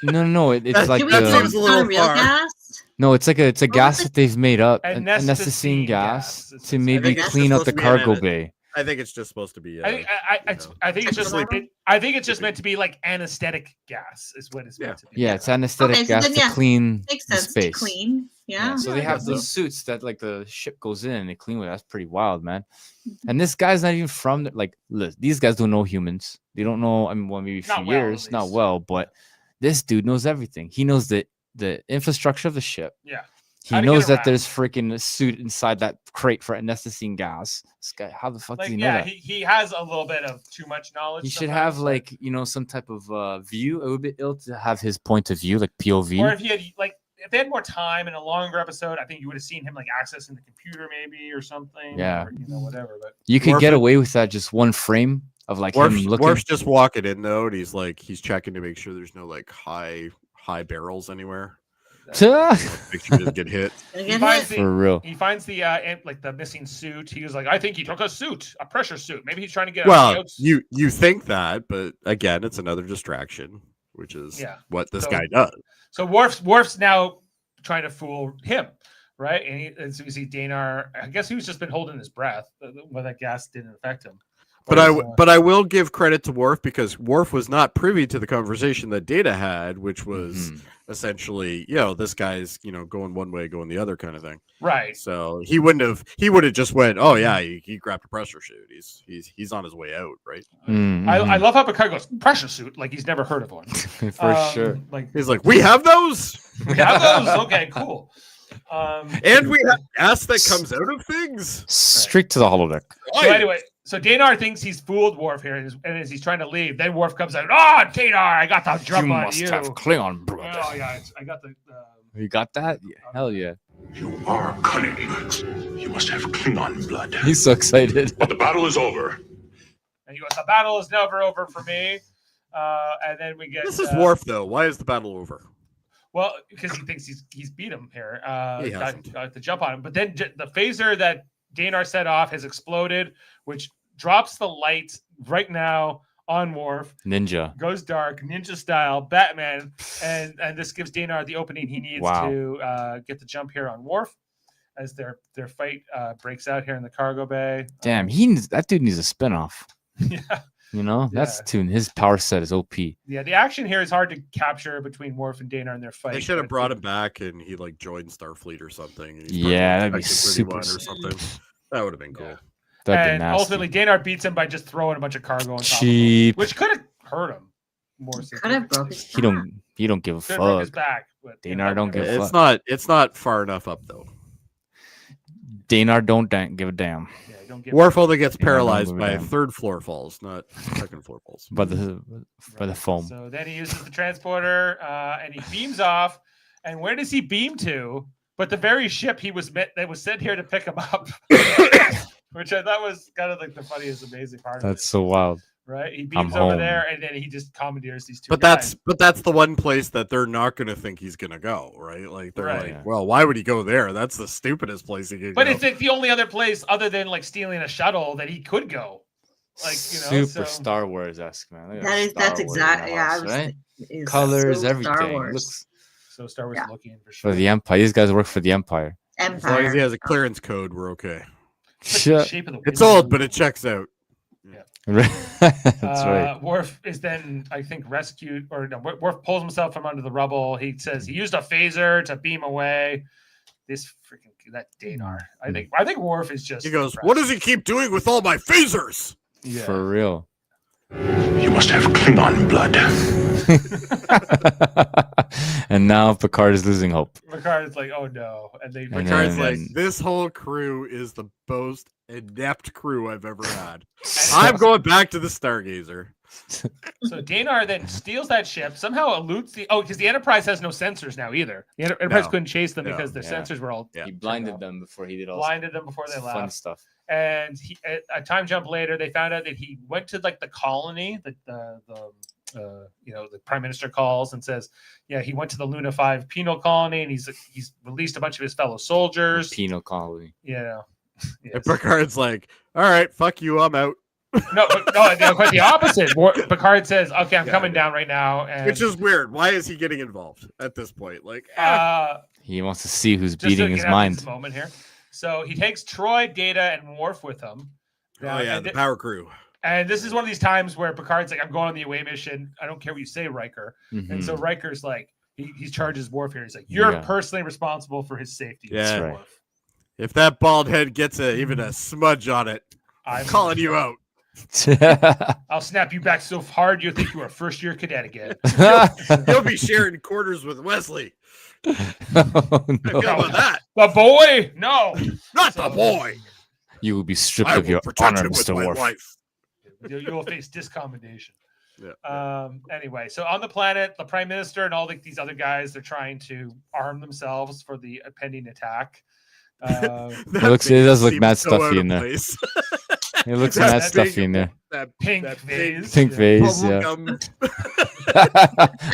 No, it's like Do we that know seems it's a not little a real far. gas? no, it's like it's a gas was that they've made up, Anesthetine anesthetine gas. gas It's- to I maybe think it's clean out supposed the to be an cargo bay. I think it's just supposed to be. I think it's just Sleeping. I think it's just meant to be like anesthetic gas is what it's meant to be. Yeah, it's anesthetic Okay, so gas then, to yeah, clean Makes the sense to space. clean. Yeah. So they I have guess those so. suits that like the ship goes in and they clean with. That's pretty wild, man. Mm-hmm. And this guy's not even from like these guys don't know humans. They don't know. I mean, well, maybe a few Not well, at years, not least. well, but this dude knows everything. He knows the infrastructure of the ship. Yeah. He How to knows get that around. there's freaking a suit inside that crate for anesthetine gas. This guy, how the fuck does Like, he know yeah, that? he has a little bit of too much knowledge. He should sometimes, have but- like some type of view. It would be ill to have his point of view, like POV. or if he had like if they had more time in a longer episode, I think you would have seen him like accessing the computer maybe or something. Yeah. Or, whatever. But You could Worf get would- away with that just one frame of like him looking. Worf's just walking in though, and he's checking to make sure there's no like high barrels anywhere. Make sure he doesn't get hit. Gonna he get finds hit. the For real. he finds the like the missing suit. He was like, I think he took a suit, a pressure suit. Maybe he's trying to get Well, out. you think that, but again, it's another distraction, which is Yeah. what this So- guy does. So Worf's now trying to fool him, right? And so we see Danar. I guess he's just been holding his breath when that gas didn't affect him. But Whereas, I will give credit to Worf because Worf was not privy to the conversation that Data had, which was essentially, this guy's going one way, going the other kind of thing. right. So he would have just went, oh yeah, he grabbed a pressure suit. He's on his way out, right? I love how Picard goes pressure suit like he's never heard of one. For sure. Like He's like, we have those, we have those. Okay, cool. and we have gas that comes out of things. Straight to the holodeck. So anyway, so Danar thinks he's fooled Worf here, and as he's trying to leave, then Worf comes out. Oh, Danar, I got the drum You on must you. have Klingon blood. Oh yeah, I got the. You got that? Yeah, hell yeah. You are cunning. You must have Klingon blood. He's so excited. But the battle is over. And he goes, the battle is never over for me. And then we get This is Worf though. Why is the battle over? Well, because he thinks he's beat him here. He hasn't. Got the jump on him. But then the phaser that Danar set off has exploded, which drops the light right now on Worf. Ninja. Goes dark, ninja style, Batman, and this gives Danar the opening he needs Wow. to get the jump here on Worf as their fight breaks out here in the cargo bay. Damn, that dude needs a spinoff. Yeah. That's Yeah. tune. His power set is OP. Yeah, the action here is hard to capture between Worf and Danar in their fight. They should have but- brought him back and he like joined Starfleet or something. and he's Yeah, part of that'd be Detective super 31 or something. That would have been cool. Yeah. That'd be And nasty. ultimately, Danar beats him by just throwing a bunch of cargo on top of him, Cheap. which could have hurt him. Morrison. Could have broke his He don't give a Could have broke his fuck. back. But, Danar don't give a It's fuck. not far enough up though. Danar don't give a damn. Yeah, don't give Worf only gets Yeah, don't paralyzed give a by damn. third floor falls, not second floor falls. By the foam. So then he uses the transporter and he beams off. And where does he beam to? But the very ship that was sent here to pick him up, which I thought was kind of like the funniest, amazing part. That's of it, so wild. right. He I'm beams over home. there, and then he just commandeers these two. But guys. that's the one place that they're not going to think he's going to go, right? Like they're Right. like, Yeah. well, why would he go there? That's the stupidest place he could But go. it's like the only other place other than like stealing a shuttle that he could go. Like, Super Star Wars esque, man. Look at That is Star that's Wars in exactly the yeah. house, right? It's Colors, so everything. Star Wars. Looks So Star Wars Yeah. looking for sure. for the Empire. These guys work for the Empire. As long as he Empire. has a clearance code, we're okay. The shape of the It's window. old, but it checks out. That's right. Worf is then, I think, rescued, or no, Worf pulls himself from under the rubble. He says he used a phaser to beam away. This freaking that Danar. I think Worf is just. He goes, depressed. "What does he keep doing with all my phasers?" Yeah. For real. You must have Klingon blood. And now Picard is losing hope. Picard is like, oh no, and they. And Picard's then- like, "This whole crew is the most inept crew I've ever had. I'm going back to the Stargazer." So Danar then steals that ship, somehow eludes because the Enterprise has no sensors now either. The Enterprise No. couldn't chase them No. because their Yeah. sensors were all Yeah. He blinded them before he did all blinded them before they fun left. stuff. And a time jump later, they found out that he went to like the colony, the Prime Minister calls and says, yeah, he went to the Luna 5 penal colony and he's released a bunch of his fellow soldiers. Penal colony. And Yes. Picard's like, "All right, fuck you, I'm out." No, quite the opposite. Picard says, okay, I'm coming down right now. And Which is weird. Why is he getting involved at this point? Like, He wants to see who's just to beating get his out of mind. this moment here. So he takes Troy, Data, and Worf with him. oh yeah, the power crew. And this is one of these times where Picard's like, I'm going on the away mission. I don't care what you say, Riker. And so Riker's like, he charges Worf here. He's like, you're Yeah. personally responsible for his safety. Yeah. right. Worf. If that bald head gets even a smudge on it, I'm calling you out. I'll snap you back so hard you'll think you were a first-year cadet again. You'll be sharing quarters with Wesley. Oh, How do you feel about that? The boy? No. Not the boy. You will be stripped I of will your protect honor, him with Mr. my Worf. life. You will face discommendation. Yeah. Anyway, so on the planet, the Prime Minister and all these other guys, they're trying to arm themselves for the pending attack. That It does look seems mad so stuffy out in of there. place. It looks That mad big- stuffy in there. That Pink that phase. Pink Yeah. phase, yeah. bubblegum.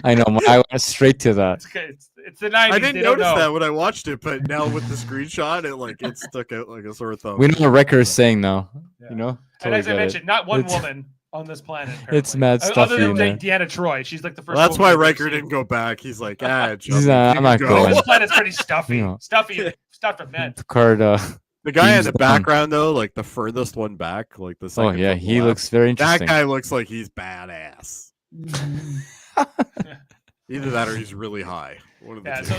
I know. I went straight to that. It's okay. It's the 90s. I they didn't don't notice know. that when I watched it, but now with the screenshot, it stuck out like a sore thumb. We know what Riker is saying now. Yeah. You know. And Totally as I get it. mentioned, not one It's- woman on this planet. It's apparently. mad Other stuffy than in there. Deanna Troy. She's like the first Well, that's woman why we've Riker seen. didn't go back. He's like, He's Johnny, not- you I'm not can going. This planet's pretty stuffy. You know. Stuffed with men. Picard. The guy in Beams the down. background, though, like the furthest one back, like the Oh second. yeah, from the he left, looks very That interesting. guy looks like he's badass. Mhm. Either that or he's really high. One of the Yeah. two.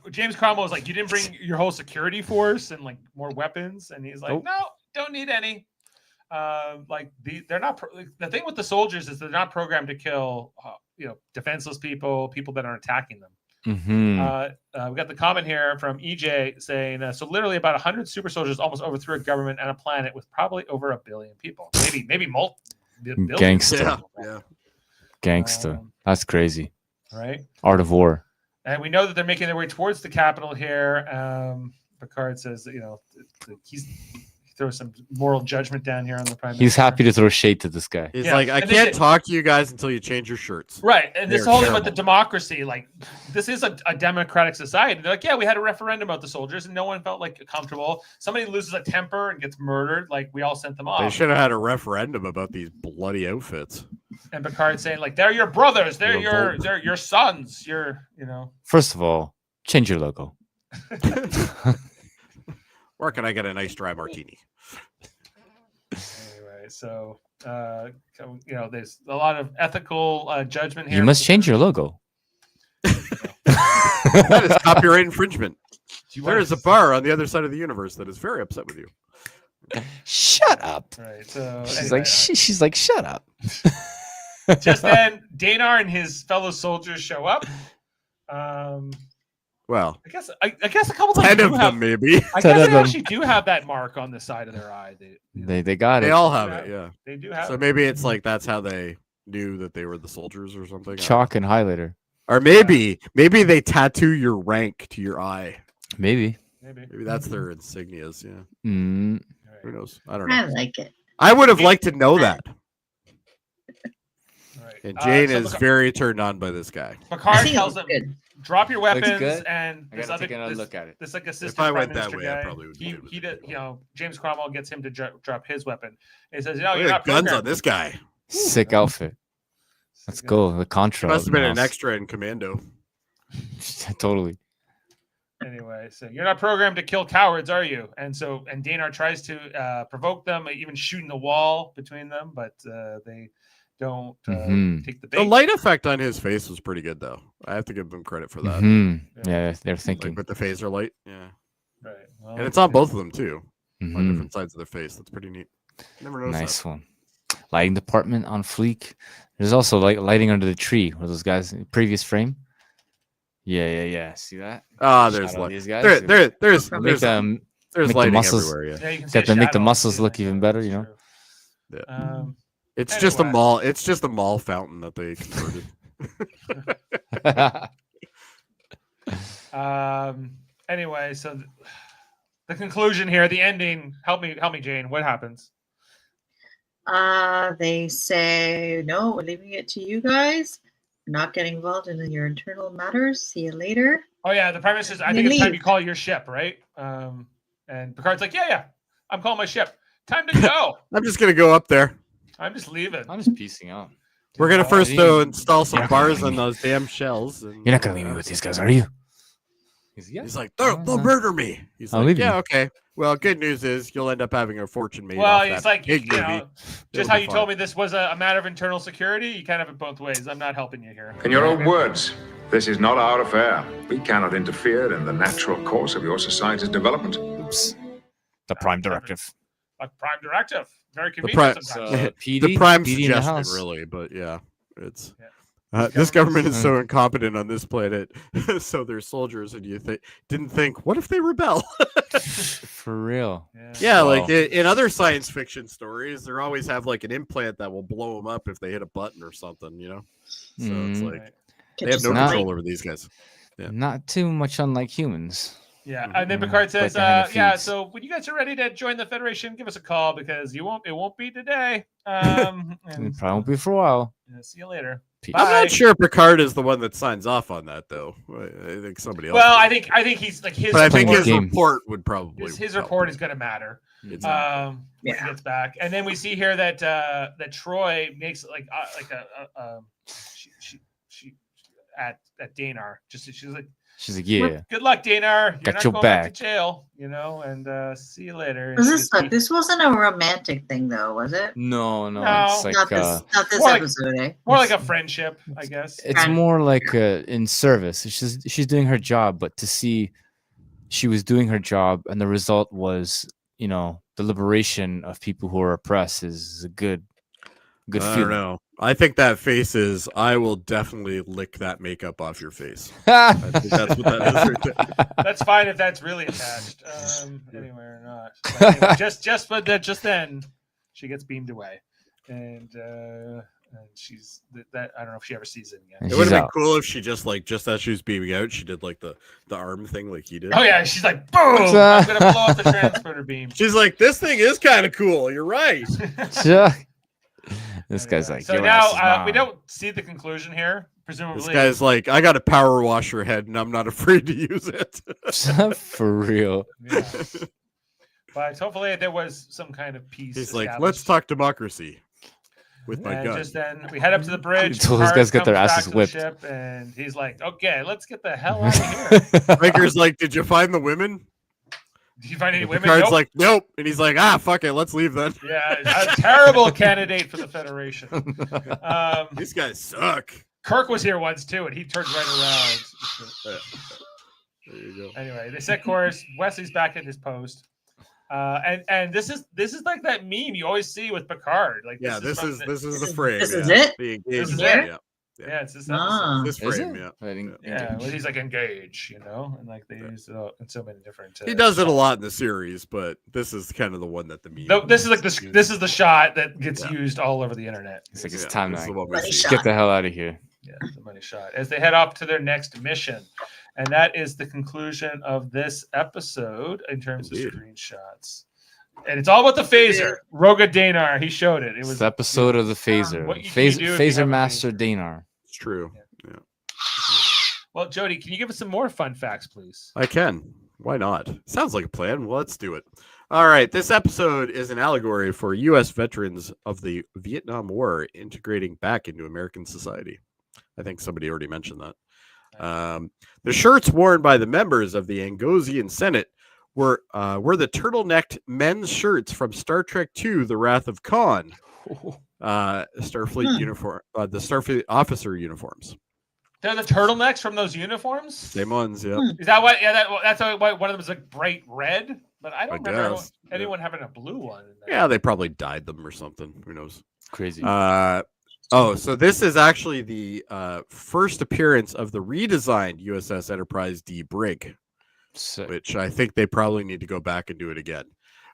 So James Cromwell was like, "You didn't bring your whole security force and like more weapons," and he's like, Nope. "No, don't need any." They're not. The thing with the soldiers is they're not programmed to kill, defenseless people that are attacking them. Mm-hmm. We got the comment here from EJ saying, so literally about 100 super soldiers almost overthrew a government and a planet with probably over 1 billion people. Maybe multiple. Gangster. Yeah. Gangster. That's crazy. Right. Art of War. And we know that they're making their way towards the capital here. Picard says that, he throws some moral judgment down here on the Prime Minister. He's happy to throw shade to this guy. He's Yeah, like, I and they can't did- talk to you guys until you change your shirts. Right. And this They're whole thing about the terrible. democracy, like, this is a democratic society. They're like, yeah, we had a referendum about the soldiers and no one felt like comfortable. Somebody loses a temper and gets murdered. Like, we all sent them They off. should have had a referendum about these bloody outfits. And Picard saying, like, they're your brothers. They're You're they're your sons. First of all, change your logo. Where can I get a nice dry martini? Anyway, so, there's a lot of ethical judgment here. You must change your logo. That is copyright infringement. Do you There want is a to- bar on the other side of the universe that is very upset with you. Shut up. Right. So She's anyway, like, she's like, shut up. Just then, Danar and his fellow soldiers show up. Well, I guess a couple of them 10 do of have, them, maybe. I 10 guess of they them. actually do have that mark on the side of their eye. They got They it. all have it, yeah. They do have So it. maybe it's like that's how they knew that they were the soldiers or something. I don't Chalk and highlighter. know. Or maybe they tattoo your rank to your eye. Maybe. Maybe that's their insignias. Yeah. Mm. Who knows? I don't know. I like it. I would have liked to know that. Right. And Jane So is very turned on by this guy. I Picard think tells it's them, good. drop your Looks weapons, good. and I this gotta other take another look at it. this like assistant If I prime went that minister way, I guy, probably would be good with he it. did, James Cromwell gets him to drop his weapon. He says, "No, Look you're at not the guns programmed." on this guy. Sick outfit. Let's go. The Contra. Must have been an mouse. extra in Commando. Totally. Anyway, so you're not programmed to kill cowards, are you? And Danar tries to provoke them, even shooting the wall between them, but they don't take the bait. The light effect on his face was pretty good, though. I have to give them credit for that. Yeah, they're thinking. Like with the phaser light, yeah. Right. Well, And it's on both of them too, on Mhm. different sides of their face. That's pretty neat. Never noticed Nice that. one. Lighting department on fleek. There's also like lighting under the tree. Where those guys in the previous frame? Yeah. See that? Ah, there's Shadow light. these guys. There's Make them there's make the lighting muscles- everywhere. Yeah, yeah, you can see Got to make the shadow, muscles see look that, even yeah, better, that's you know? true. Yeah. It's just a Anyway. mall. It's just a mall fountain that they converted. Anyway, so the conclusion here, the ending. Help me, Jane. What happens? They say, no, we're leaving it to you guys. We're not getting involved in your internal matters. See you later. Oh yeah, the premise is I They think it's time leave. you call your ship, right? And Picard's like, yeah, I'm calling my ship. Time to go. I'm just gonna go up there. I'm just leaving. I'm just piecing out. We're gonna first you- install some you're not bars gonna on leave me. those damn shells. And, You're not gonna leave me with these guys, are you? He's like, they'll murder me. He's I'll like, leave yeah, you. okay. Well, good news is you'll end up having a fortune made. Well, off he's that like, big movie. just It'll how be you fine. told me this was a matter of internal security. You can't have it both ways. I'm not helping you here. In your own words, this is not our affair. We cannot interfere in the natural course of your society's development. Oops. The prime directive. A prime directive. Very The convenient prime, sometimes. PD, the prime PD in the suggested, house. really, but yeah, it's. Yeah. This government is so incompetent on this planet, so they're soldiers, and you didn't think, what if they rebel? For real. Yeah, Wow. like in other science fiction stories, they always have like an implant that will blow them up if they hit a button or something, you know. So it's like Right. they have no Not- control over these guys. Yeah. Not too much unlike humans. Yeah, and then Picard says, Like the "Yeah, feeds. so when you guys are ready to join the Federation, give us a call because it won't be today. It And probably won't be for a while. see you later." Peace. I'm Bye. not sure Picard is the one that signs off on that, though. I think somebody else. Well, does. I think he's like his. but I think Playing his game. report would probably his help. report is going to matter. It's When he Yeah. gets back, and then we see here that that Troy makes like she at Danar. She's like, She's like, yeah. good luck, Danar. You're Got not your going back back. to jail, and see you later. Was And this she- this wasn't a romantic thing though, was it? No. No. It's like Not this more like- episode, eh? more like a friendship, I guess. it's more like in service. She's doing her job, but to see she was doing her job and the result was, the liberation of people who are oppressed is a good I don't feeling. know. I think that face is. I will definitely lick that makeup off your face. I think that's what that is. Right there. That's fine if that's really attached. Anyway or not. But anyway, just then she gets beamed away, and she's that I don't know if she ever sees it again. And It would she's have been out. cool if she just as she was beaming out, she did like the arm thing like he did. Oh yeah, she's like, boom! I'm gonna blow up the transporter beam. She's like, this thing is kind of cool. You're right. This guy's like, so "Your ass is now we mine." don't see the conclusion here. Presumably, This guy's like, I got to power wash your head, and I'm not afraid to use it. For real. Yeah. But hopefully there was some kind of peace. He's like, established. let's talk democracy with my And gun. just then we head up to the bridge. Until those Picard guys get their comes back asses to the whipped. ship, and he's like, "Okay, let's get the hell out of here." Riker's like, did you find the women? Did you find any And women? Picard's Nope. like, nope. And he's like, fuck it, let's leave then. Yeah, a terrible candidate for the Federation. These guys suck. Kirk was here once too, and he turned right around. There you go. Anyway, they set course. Wesley's back at his post. And this is like that meme you always see with Picard. Like this is the frame. This is it? The This is engagement, it? Yeah. Yeah, it's this Ah. episode. This Is frame, it? yeah. I think- Yeah, where he's like engage, and like they use it in so many different. He does it a lot in the series, but this is kind of the one that the meme. This is like this is the shot that gets Yeah. used all over the internet. It's like it's Yeah, time this is now. the one we Bloody see. shot. Get the hell out of here. Yeah, the money shot as they head off to their next mission, and that is the conclusion of this episode in terms Indeed. of screenshots. And it's all about the phaser. Roga Danar, he showed it. It It's was the episode of the phaser. What you can do if you have Phaser a Master Danar. It's true. Yeah. Well, Jody, can you give us some more fun facts, please? I can. Why not? Sounds like a plan. Well, let's do it. All right. This episode is an allegory for U.S. veterans of the Vietnam War integrating back into American society. I think somebody already mentioned that. The shirts worn by the members of the Angosian Senate were the turtlenecked men's shirts from Star Trek II: The Wrath of Khan. Starfleet uniform, the Starfleet officer uniforms. They're the turtlenecks from those uniforms. Same ones, yeah. Is that why? Yeah, that's why one of them is like bright red. But I don't remember guess, anyone having a blue one. In there. Yeah, they probably dyed them or something. Who knows? Crazy. So this is actually the first appearance of the redesigned USS Enterprise D brig, Sick. which I think they probably need to go back and do it again.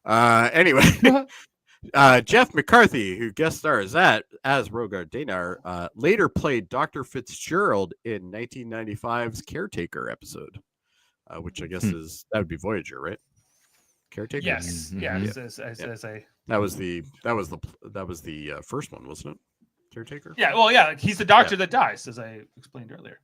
Anyway, Jeff McCarthy, who guest stars as Roga Danar, later played Dr. Fitzgerald in 1995's Caretaker episode, which I guess that would be Voyager, right? Caretaker. Yes. Mhm. Yeah. Yeah. As a. That was the first one, wasn't it? Caretaker. Yeah. Well, yeah. He's the doctor that dies, as I explained earlier.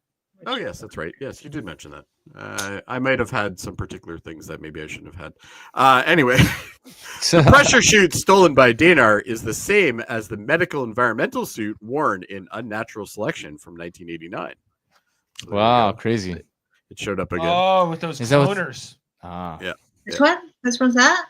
Oh yes, that's right. Yes, you did mention that. I might have had some particular things that maybe I shouldn't have had. Anyway, the pressure chute stolen by Danar is the same as the medical environmental suit worn in Unnatural Selection from 1989. So there you Wow, go. crazy. It showed up again. Oh, with those Is that what- cloners. Ah. Yeah. Which one? Which one's that?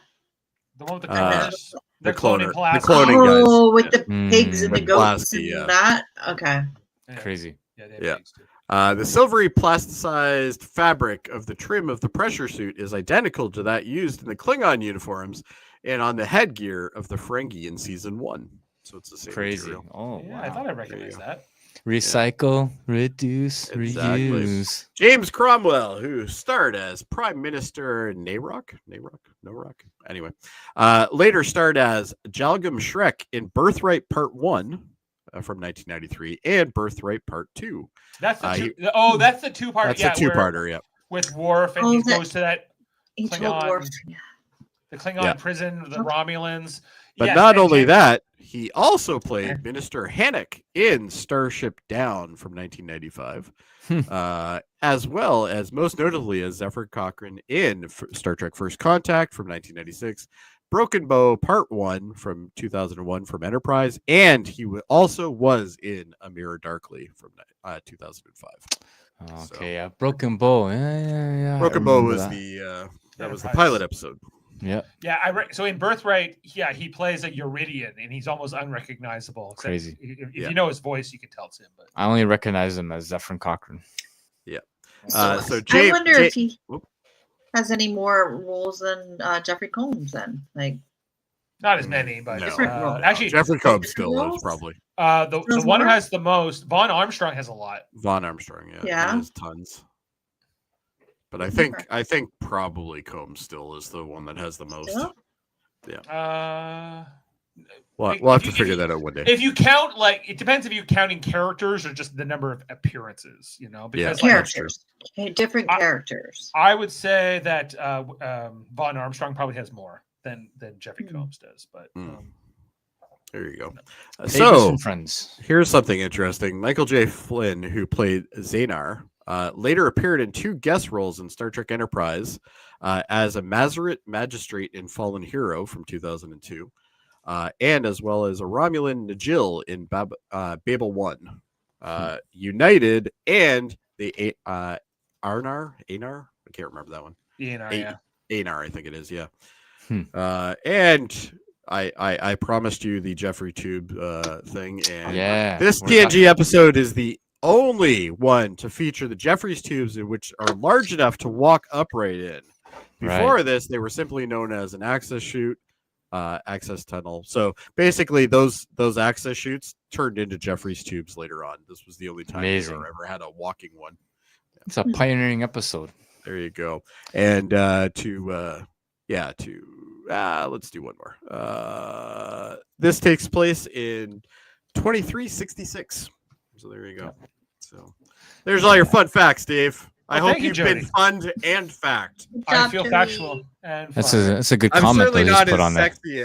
The one with the Uh, cloners. the They're cloning cloner- plasma. the cloning guys. Oh, with Yeah. the pigs and the With goats Plasky, and yeah. that. Okay. Yeah. Crazy. Yeah. They have Yeah. pigs too. The silvery plasticized fabric of the trim of the pressure suit is identical to that used in the Klingon uniforms and on the headgear of the Ferengi in season 1. So it's the same Crazy. material. Oh, Yeah, wow. I thought I recognized that. Recycle, reduce, Exactly. reuse. James Cromwell, who starred as Prime Minister Narok. Anyway, later starred as Jalgam Shrek in Birthright Part 1 from 1993 and Birthright Part 2. That's the Uh, two. That's the two-part. That's yeah, a two-parter, yeah. with Worf, and Oh, he that- goes to that He told Klingon- Worf. Yeah. the Klingon Yeah. prison, the Romulans. But Yes, not and only James- that, he also played Minister Hannock in Starship Down from 1995, as well as most notably as Zephyr Cochrane in Star Trek First Contact from 1996, Broken Bow Part 1 from 2001 from Enterprise, and he also was in A Mirror Darkly from 2005. Okay, yeah. Broken Bow. Yeah. I Broken Bow remember was that. that was the Enterprise. pilot episode. Yeah. Yeah, so in Birthright, yeah, he plays a Uridian, and he's almost unrecognizable. except Crazy. If Yeah. you know his voice, you can tell it's him. But I only recognize him as Zephyr Cochrane. So I James, wonder if he whoop. has any more roles than Jeffrey Combs. Then, like, not as many. But No. Different role. actually, Jeffrey Combs still Roles? is probably the Those one who more? has the most, Vaughn Armstrong has a lot. Von Armstrong. Yeah, Yeah. he has tons. But I think probably Combs still is the one that has the most. Still? We'll If have to you- figure that out one day. If you count, like, it depends if you're counting characters or just the number of appearances. You know, Yeah. because like, characters, different characters. I would say that Vaughn Armstrong probably has more than Jeffrey Combs does. But There you go. Davis So and Friends. here's something interesting. Michael J. Flynn, who played Xanar, later appeared in 2 guest roles in Star Trek Enterprise as a Masoret magistrate in Fallen Hero from 2002, and as well as a Romulan Najil in Babel 1, United, and the Anar? I can't remember that one. Anar, I think it is, yeah. And I promised you the Jeffrey Tube thing, and Yeah. this we're TNG episode is the only one to feature the Jeffries tubes, in which are large enough to walk upright in. Before this, they were simply known as an access chute, access tunnel. So basically, those access chutes turned into Jeffrey's tubes later on. This was the only time Amazing. they ever had a walking one. It's a pioneering episode. There you go. And let's do one more. This takes place in 2366. So there you go. So there's all your fun facts, Dave. I hope thank you, you've Jody. been fun and fact. I feel factual and That's fun. a good I'm comment certainly that not he's put as on there. sexy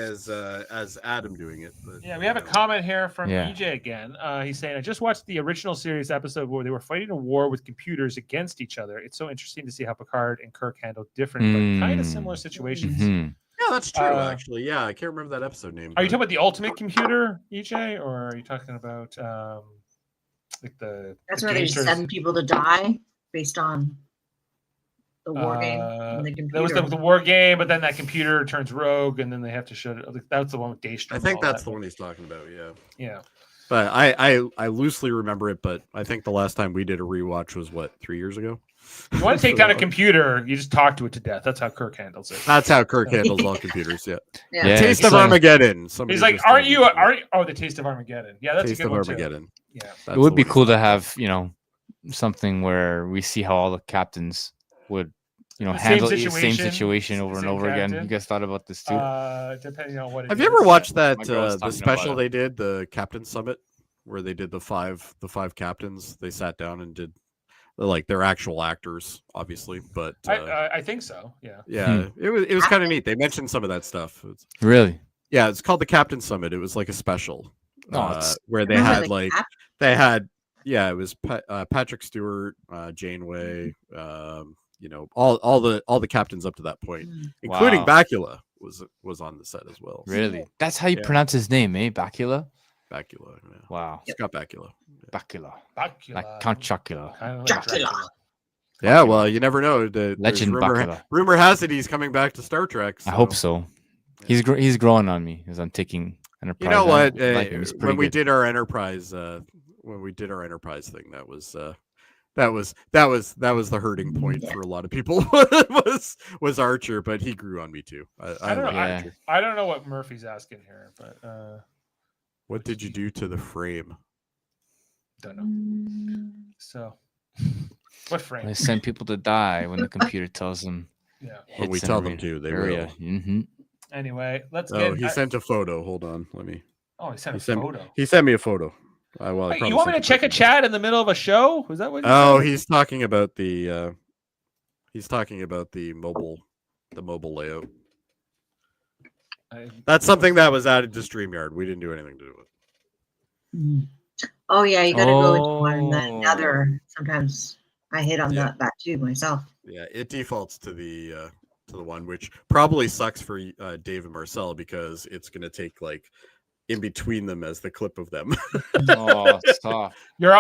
as Adam doing it. But, Yeah, we have a comment here from Yeah. EJ again. He's saying, I just watched the original series episode where they were fighting a war with computers against each other. It's so interesting to see how Picard and Kirk handled different but kind of similar situations. Mhm. Yeah, that's true. Actually, yeah, I can't remember that episode name. Are you but- talking about the ultimate computer, EJ, or are you talking about like the? That's the where they gangsters? send people to die based on the war game and the There was computer. the war game, but then that computer turns rogue, and then they have to show. That's the one with Daystrom. I and think all that's that. the one he's talking about. Yeah. Yeah. But I loosely remember it, but I think the last time we did a rewatch was 3 years ago. You want to take So, down a computer, you just talk to it to death. That's how Kirk handles it. That's how Kirk handles all computers. Yeah. Yeah, Taste it's of like- Armageddon. Somebody He's like, just "Aren't told you? me. The Taste of Armageddon." Yeah, that's Taste a good of one too. Armageddon? Yeah. That's It would the be one. cool to have, something where we see how all the captains would, The handle same the same situation, situation over and same over again. captain. You guys thought about this too? Depending on what. It Have you is. ever watched that My girl was the talking special about they did, the Captain Summit, where they did the five captains? They sat down and did they're actual actors, obviously, but I think so. Yeah. yeah, it was kind of neat. They mentioned some of that stuff. Really? Yeah, it's called the Captain Summit. It was like a special where they Remember had the cap- it was Patrick Stewart, Janeway, all the captains up to that point, including Wow. Bakula was on the set as well. Really? That's how you Yeah. pronounce his name, eh? Bakula? Bakula. Yeah. Wow. Scott Bakula. Bakula. Bacula. Like Count Chocula. Kind of like Dracula. Yeah, well, you never know. There's Legend Bakula. rumor has it he's coming back to Star Trek. I hope so. He's growing on me as I'm taking Enterprise. You know what? I like him. He's pretty When we good. did our Enterprise, thing, that was the hurting point for a lot of people. was Archer, but he grew on me too. I don't know. like Yeah. Archer. I don't know what Murphy's asking here, but What did you do to the frame? don't know. So, what frame? They send people to die when the computer tells them. Yeah. When we hits tell an them to, they area. will. Mm-hmm. Anyway, let's Oh, get. he sent a photo. Hold on, let me. Oh, he sent He a sent, photo. he sent me a photo. Well, I Wait, probably you want me to sent it check a to- chat in the middle of a show? Was that what? you Oh, said? he's talking about the. He's talking about the mobile layout. That's something that was added to StreamYard. We didn't do anything to do with it. Mm. Oh yeah, you gotta go into one and then Oh. another. Sometimes I hit on Yeah. that too myself. Yeah, it defaults to the one, which probably sucks for Dave and Marcel because it's gonna take in between them as the clip of them. Oh, stop. You're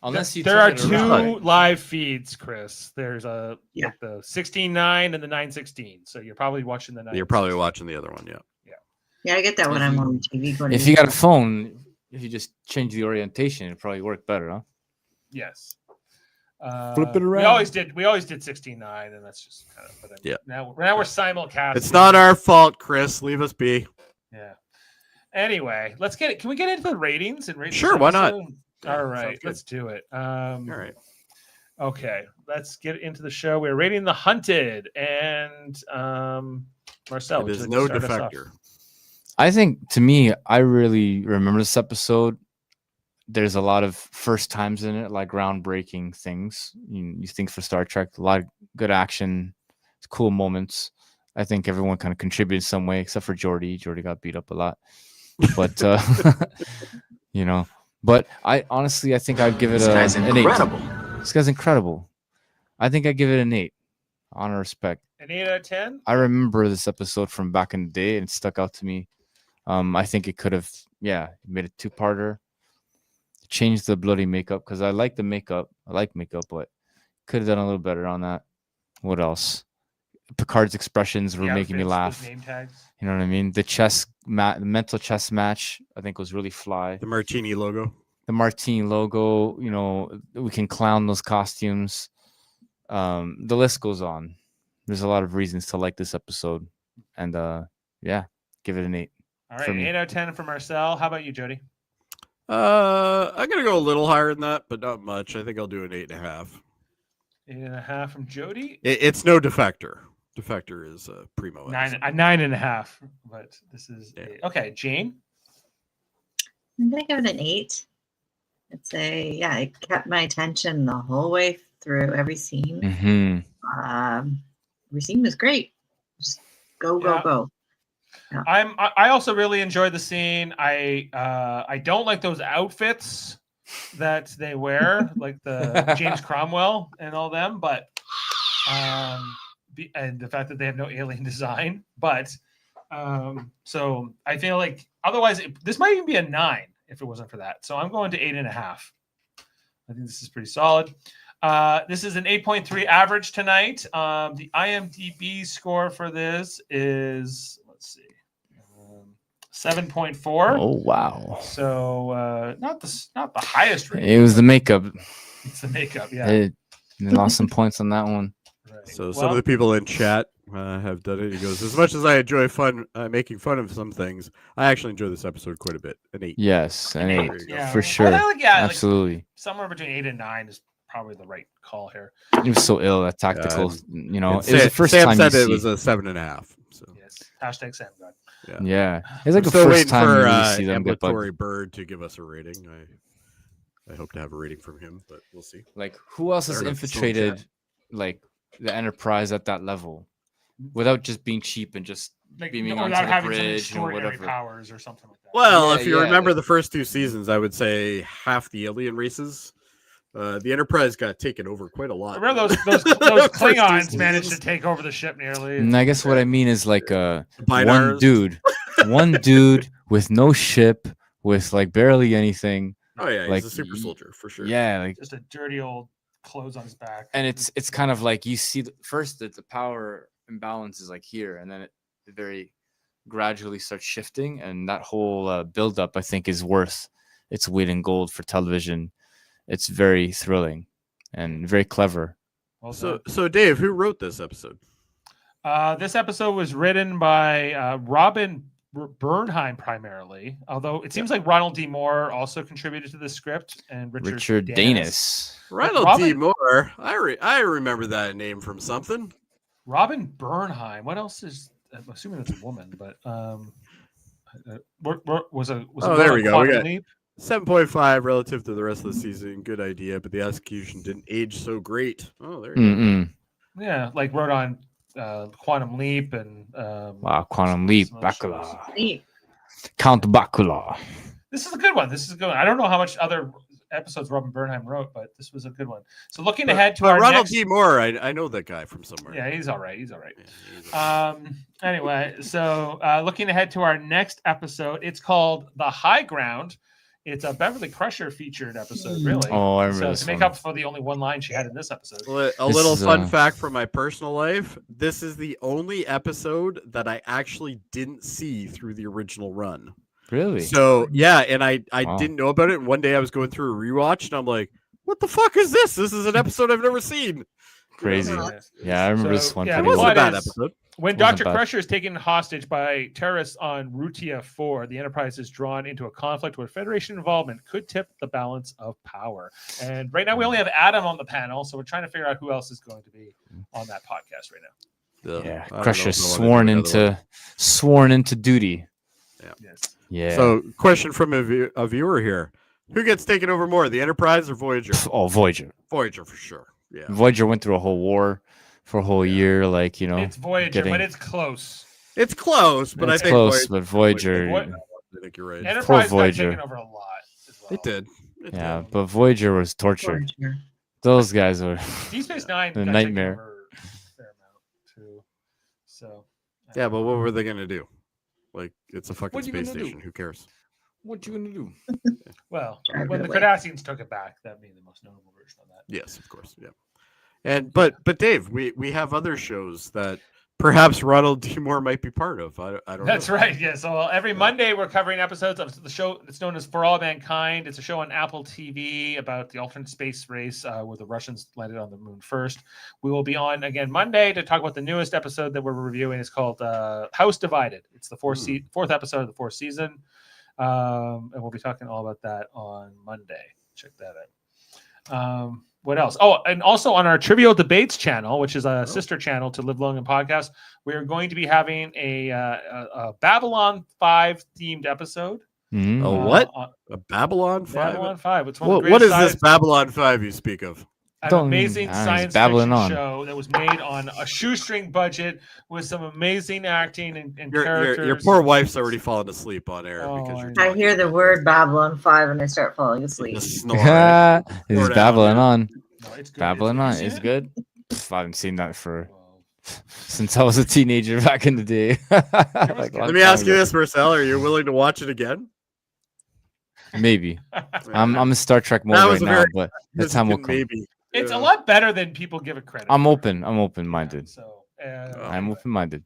Unless you there turn are it two around. live feeds, Chris. There's the 16:9 and the 9:16. So you're probably watching the 9. You're probably watching the other one, yeah. Yeah, I get that when I'm on TV. Going If to you got a phone, if you just change the orientation, it'd probably work better, huh? Yes. Flip it We around. always did 16:9, and that's just kind of. But Yeah. Now we're simulcasting. It's not our fault, Chris. Leave us be. Yeah. Anyway, let's get it. Can we get into the ratings and rate? Sure, why not? All Yeah, right, sounds good. let's do it. All right. Okay, let's get into the show. We're rating The Hunted, and Marcel. It would is you like no to start us off? defector. I think to me, I really remember this episode. There's a lot of first times in it, like groundbreaking things. You think for Star Trek, a lot of good action, cool moments. I think everyone kind of contributed some way, except for Jody. Jody got beat up a lot, but But I honestly, I think I'd give it an 8. This guy's incredible. I think I'd give it an 8. Honor, respect. An 8 out of 10. I remember this episode from back in the day, and it stuck out to me. I think it could have, made a 2-parter. Changed the bloody makeup because I like the makeup. I like makeup, but could have done a little better on that. What else? Picard's expressions were The making me outfits, laugh. those name tags. You know what I mean? The mental chess match, I think, was really fly. The Martini logo. The Martine logo, we can clown those costumes. The list goes on. there's a lot of reasons to like this episode, and yeah, give it an 8. All right, for me. 8 out of 10 for Marcel. How about you, Jody? I'm gonna go a little higher than that, but not much. I think I'll do an 8.5. 8.5 from Jody. It's no Defector. Defector is primo. Nine, 9.5. But this is okay. Jane. I'm gonna give it an 8. I'd say, yeah, it kept my attention the whole way through every scene. Mm-hmm. Every scene was great. Just go. Yeah. I also really enjoyed the scene. I don't like those outfits that they wear, like the James Cromwell and all them, but and the fact that they have no alien design. But so I feel like otherwise this might even be a 9 if it wasn't for that. So I'm going to 8.5. I think this is pretty solid. This is an 8.3 average tonight. The IMDb score for this is, let's see, 7.4. Oh wow! So not the highest rating. It was the makeup. It's the makeup, yeah. They lost some points on that one. Right. So some of the people in chat have done it. He goes, as much as I enjoy making fun of some things, I actually enjoy this episode quite a bit. An 8. Yes, an 8 yeah. for sure. Absolutely. Like somewhere between 8 and 9 is probably the right call here. It was so ill that tactical. You know, it was the first Sam time said you it see. was a 7.5. So Yes. Hashtag Sam God. Yeah, it's like the still first waiting time you for really see them get bugged. Ambulatory Bird to give us a rating. I hope to have a rating from him, but we'll see. Like, who else has Fair enough, infiltrated like the Enterprise at that level without just being cheap and just Like, beaming or onto without the having some bridge or extraordinary whatever? powers or something like that. Well, Yeah, if you yeah, remember like- the first 2 seasons, I would say half the alien races. The Enterprise got taken over quite a lot. Remember those First Klingons 2 managed to seasons. take over the ship nearly. And I guess what I mean is like Binars. one dude with no ship, with like barely anything. Oh yeah, like, he's a super soldier for sure. Yeah, like, Just a dirty old clothes on his back. and it's kind of like you see first that the power imbalance is like here, and then it very gradually starts shifting, and that whole build-up I think is worth its weight in gold for television. It's very thrilling and very clever. Well So Dave, who wrote this episode? this episode was written by Robin Bernheim primarily, although it seems like Ronald D. Moore also contributed to the script, and Richard Danis. Ronald D. Moore. I remember that name from something. Robin Bernheim. What else is? I'm assuming it's a woman, but was a there we go. We Quantum got Leap? 7.5 relative to the rest of the season. Good idea, but the execution didn't age so great. Oh, there you go. Yeah, like wrote on Quantum Leap and Wow, Quantum Leap, some other shows. Bacula, Count Bacula. This is a good one. I don't know how much other episodes Robin Bernheim wrote, but this was a good one. So looking ahead to our Ronald next... D. Moore, I know that guy from somewhere. Yeah, he's all right. He's all right. Yeah, he's all right. Anyway, so looking ahead to our next episode, it's called The High Ground. It's a Beverly Crusher featured episode, really. Oh, I remember So this to make one. up for the only one line she had in this episode. Well, a This little is, fun fact from my personal life. This is the only episode that I actually didn't see through the original run. Really? So yeah, and I Wow. didn't know about it. And one day I was going through a rewatch, and I'm like, "What the fuck is this? This is an episode I've never seen." Crazy. Yeah. Yeah, I remember So, this one yeah, It pretty wasn't well. a bad is- episode. When Wasn't Dr. bad. Crusher is taken hostage by terrorists on Rutia 4, the Enterprise is drawn into a conflict where Federation involvement could tip the balance of power. And right now we only have Adam on the panel, so we're trying to figure out who else is going to be on that podcast right now. Yeah, I don't Crusher know if I wanna do another one. sworn into duty. Yes. Yeah. So, question from a viewer here: who gets taken over more, the Enterprise or Voyager? Oh, Voyager. Voyager for sure. Yeah. Voyager went through a whole war for a whole year, like, you know. It's Voyager, getting- but it's close. It's close, but it's I think close, but Voyager. Voy- I think you're right. Enterprise got Voyager. taken over a lot as well. It did. It Yeah, did. but Voyager was torture. Voyager. Those guys were. Deep Space Nine The got nightmare. taken over a fair amount too. So Yeah, but what were they gonna do? Like, it's a fucking What you space gonna do? station. Who cares? What you gonna do? well, Drive when it the away. Cardassians took it back, that being the most notable version of that. Yes, of course. Yeah. And but Dave, we have other shows that perhaps Ronald D. Moore might be part of. I don't know. That's right. Yeah. So every Monday we're covering episodes of the show that's known as For All Mankind. It's a show on Apple TV about the alternate space race where the Russians landed on the moon first. We will be on again Monday to talk about the newest episode that we're reviewing. It's called House Divided. It's the fourth episode of the fourth season. And we'll be talking all about that on Monday. Check that out. What else? Oh, and also on our Trivial Debates channel, which is a sister channel to Live Long and Podcast, we are going to be having a Babylon 5 themed episode. What? A Babylon 5? Babylon 5. It's what is this Babylon 5 you speak of? An amazing science fiction show that was made on a shoestring budget with some amazing acting and characters. Your poor wife's already fallen asleep on air because I hear the word Babylon 5 and I start falling asleep. Is Babylon on? No, it's good. Babylon on is good. I haven't seen that since I was a teenager back in the day. Let me ask you this, Marcel: are you willing to watch it again? Maybe. I'm in Star Trek mode right now, but the time will come. Maybe. It's a lot better than people give it credit. I'm open-minded. So I'm open-minded.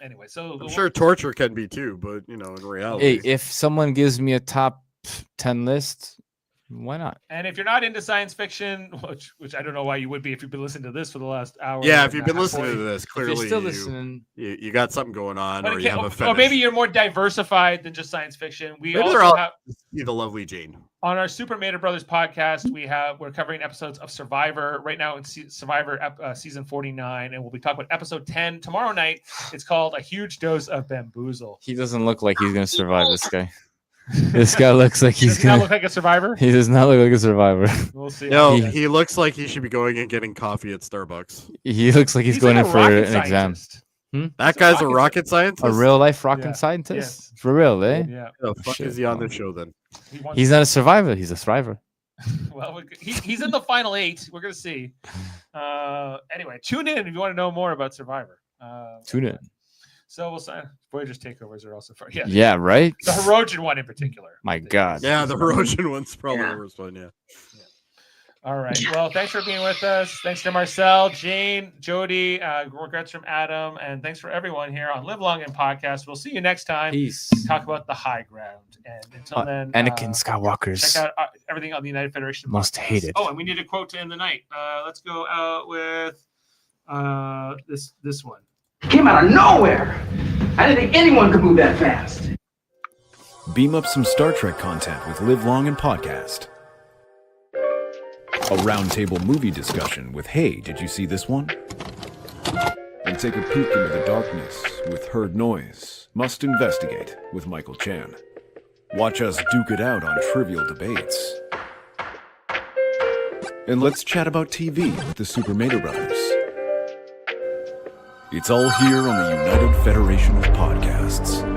Anyway, so I'm sure torture can be too, but in reality. Hey, if someone gives me a top 10 list, why not? And if you're not into science fiction, which I don't know why you would be if you've been listening to this for the last hour. Yeah, if you've been listening to this, clearly you're still listening. You got something going on, or you have a fetish. Or maybe you're more diversified than just science fiction. We maybe also have the lovely Jane. On our Super Mater Brothers podcast, we're covering episodes of Survivor right now in Survivor season 49, and we'll be talking about episode 10 tomorrow night. It's called A Huge Dose of Bamboozle. He doesn't look like he's gonna survive. This guy. This guy looks like he's gonna look like a survivor. He does not look like a survivor. We'll see. No, he looks like he should be going and getting coffee at Starbucks. He looks like he's going like in for an exam. That guy's a rocket scientist? A real life rocket scientist? Yes. For real, eh? Yeah. The fuck is he on this show then? He's not a survivor. He's a thriver. Well, he's in the final 8. We're gonna see. Anyway, tune in if you want to know more about Survivor. Tune in. So we'll sign. Voyager's takeovers are also fun. Yeah. Yeah, right? The Herogen one in particular. My God. Yeah, the Herogen one's probably the worst one, yeah. All right. Well, thanks for being with us. Thanks to Marcel, Jane, Jody, regrets from Adam, and thanks for everyone here on Live Long and Podcast. We'll see you next time. Peace. Talk about the high ground. And until then, Anakin Skywalker's check out everything on the United Federation. Most hated. Oh, and we need a quote to end the night. Let's go out with this one. Came out of nowhere. I didn't think anyone could move that fast. Beam up some Star Trek content with Live Long and Podcast. A roundtable movie discussion with Hey, did you see this one? And take a peek into the darkness with Heard Noise, Must Investigate with Michael Chan. Watch us duke it out on Trivial Debates. And let's chat about TV with the Super Mater Brothers. It's all here on the United Federation of Podcasts.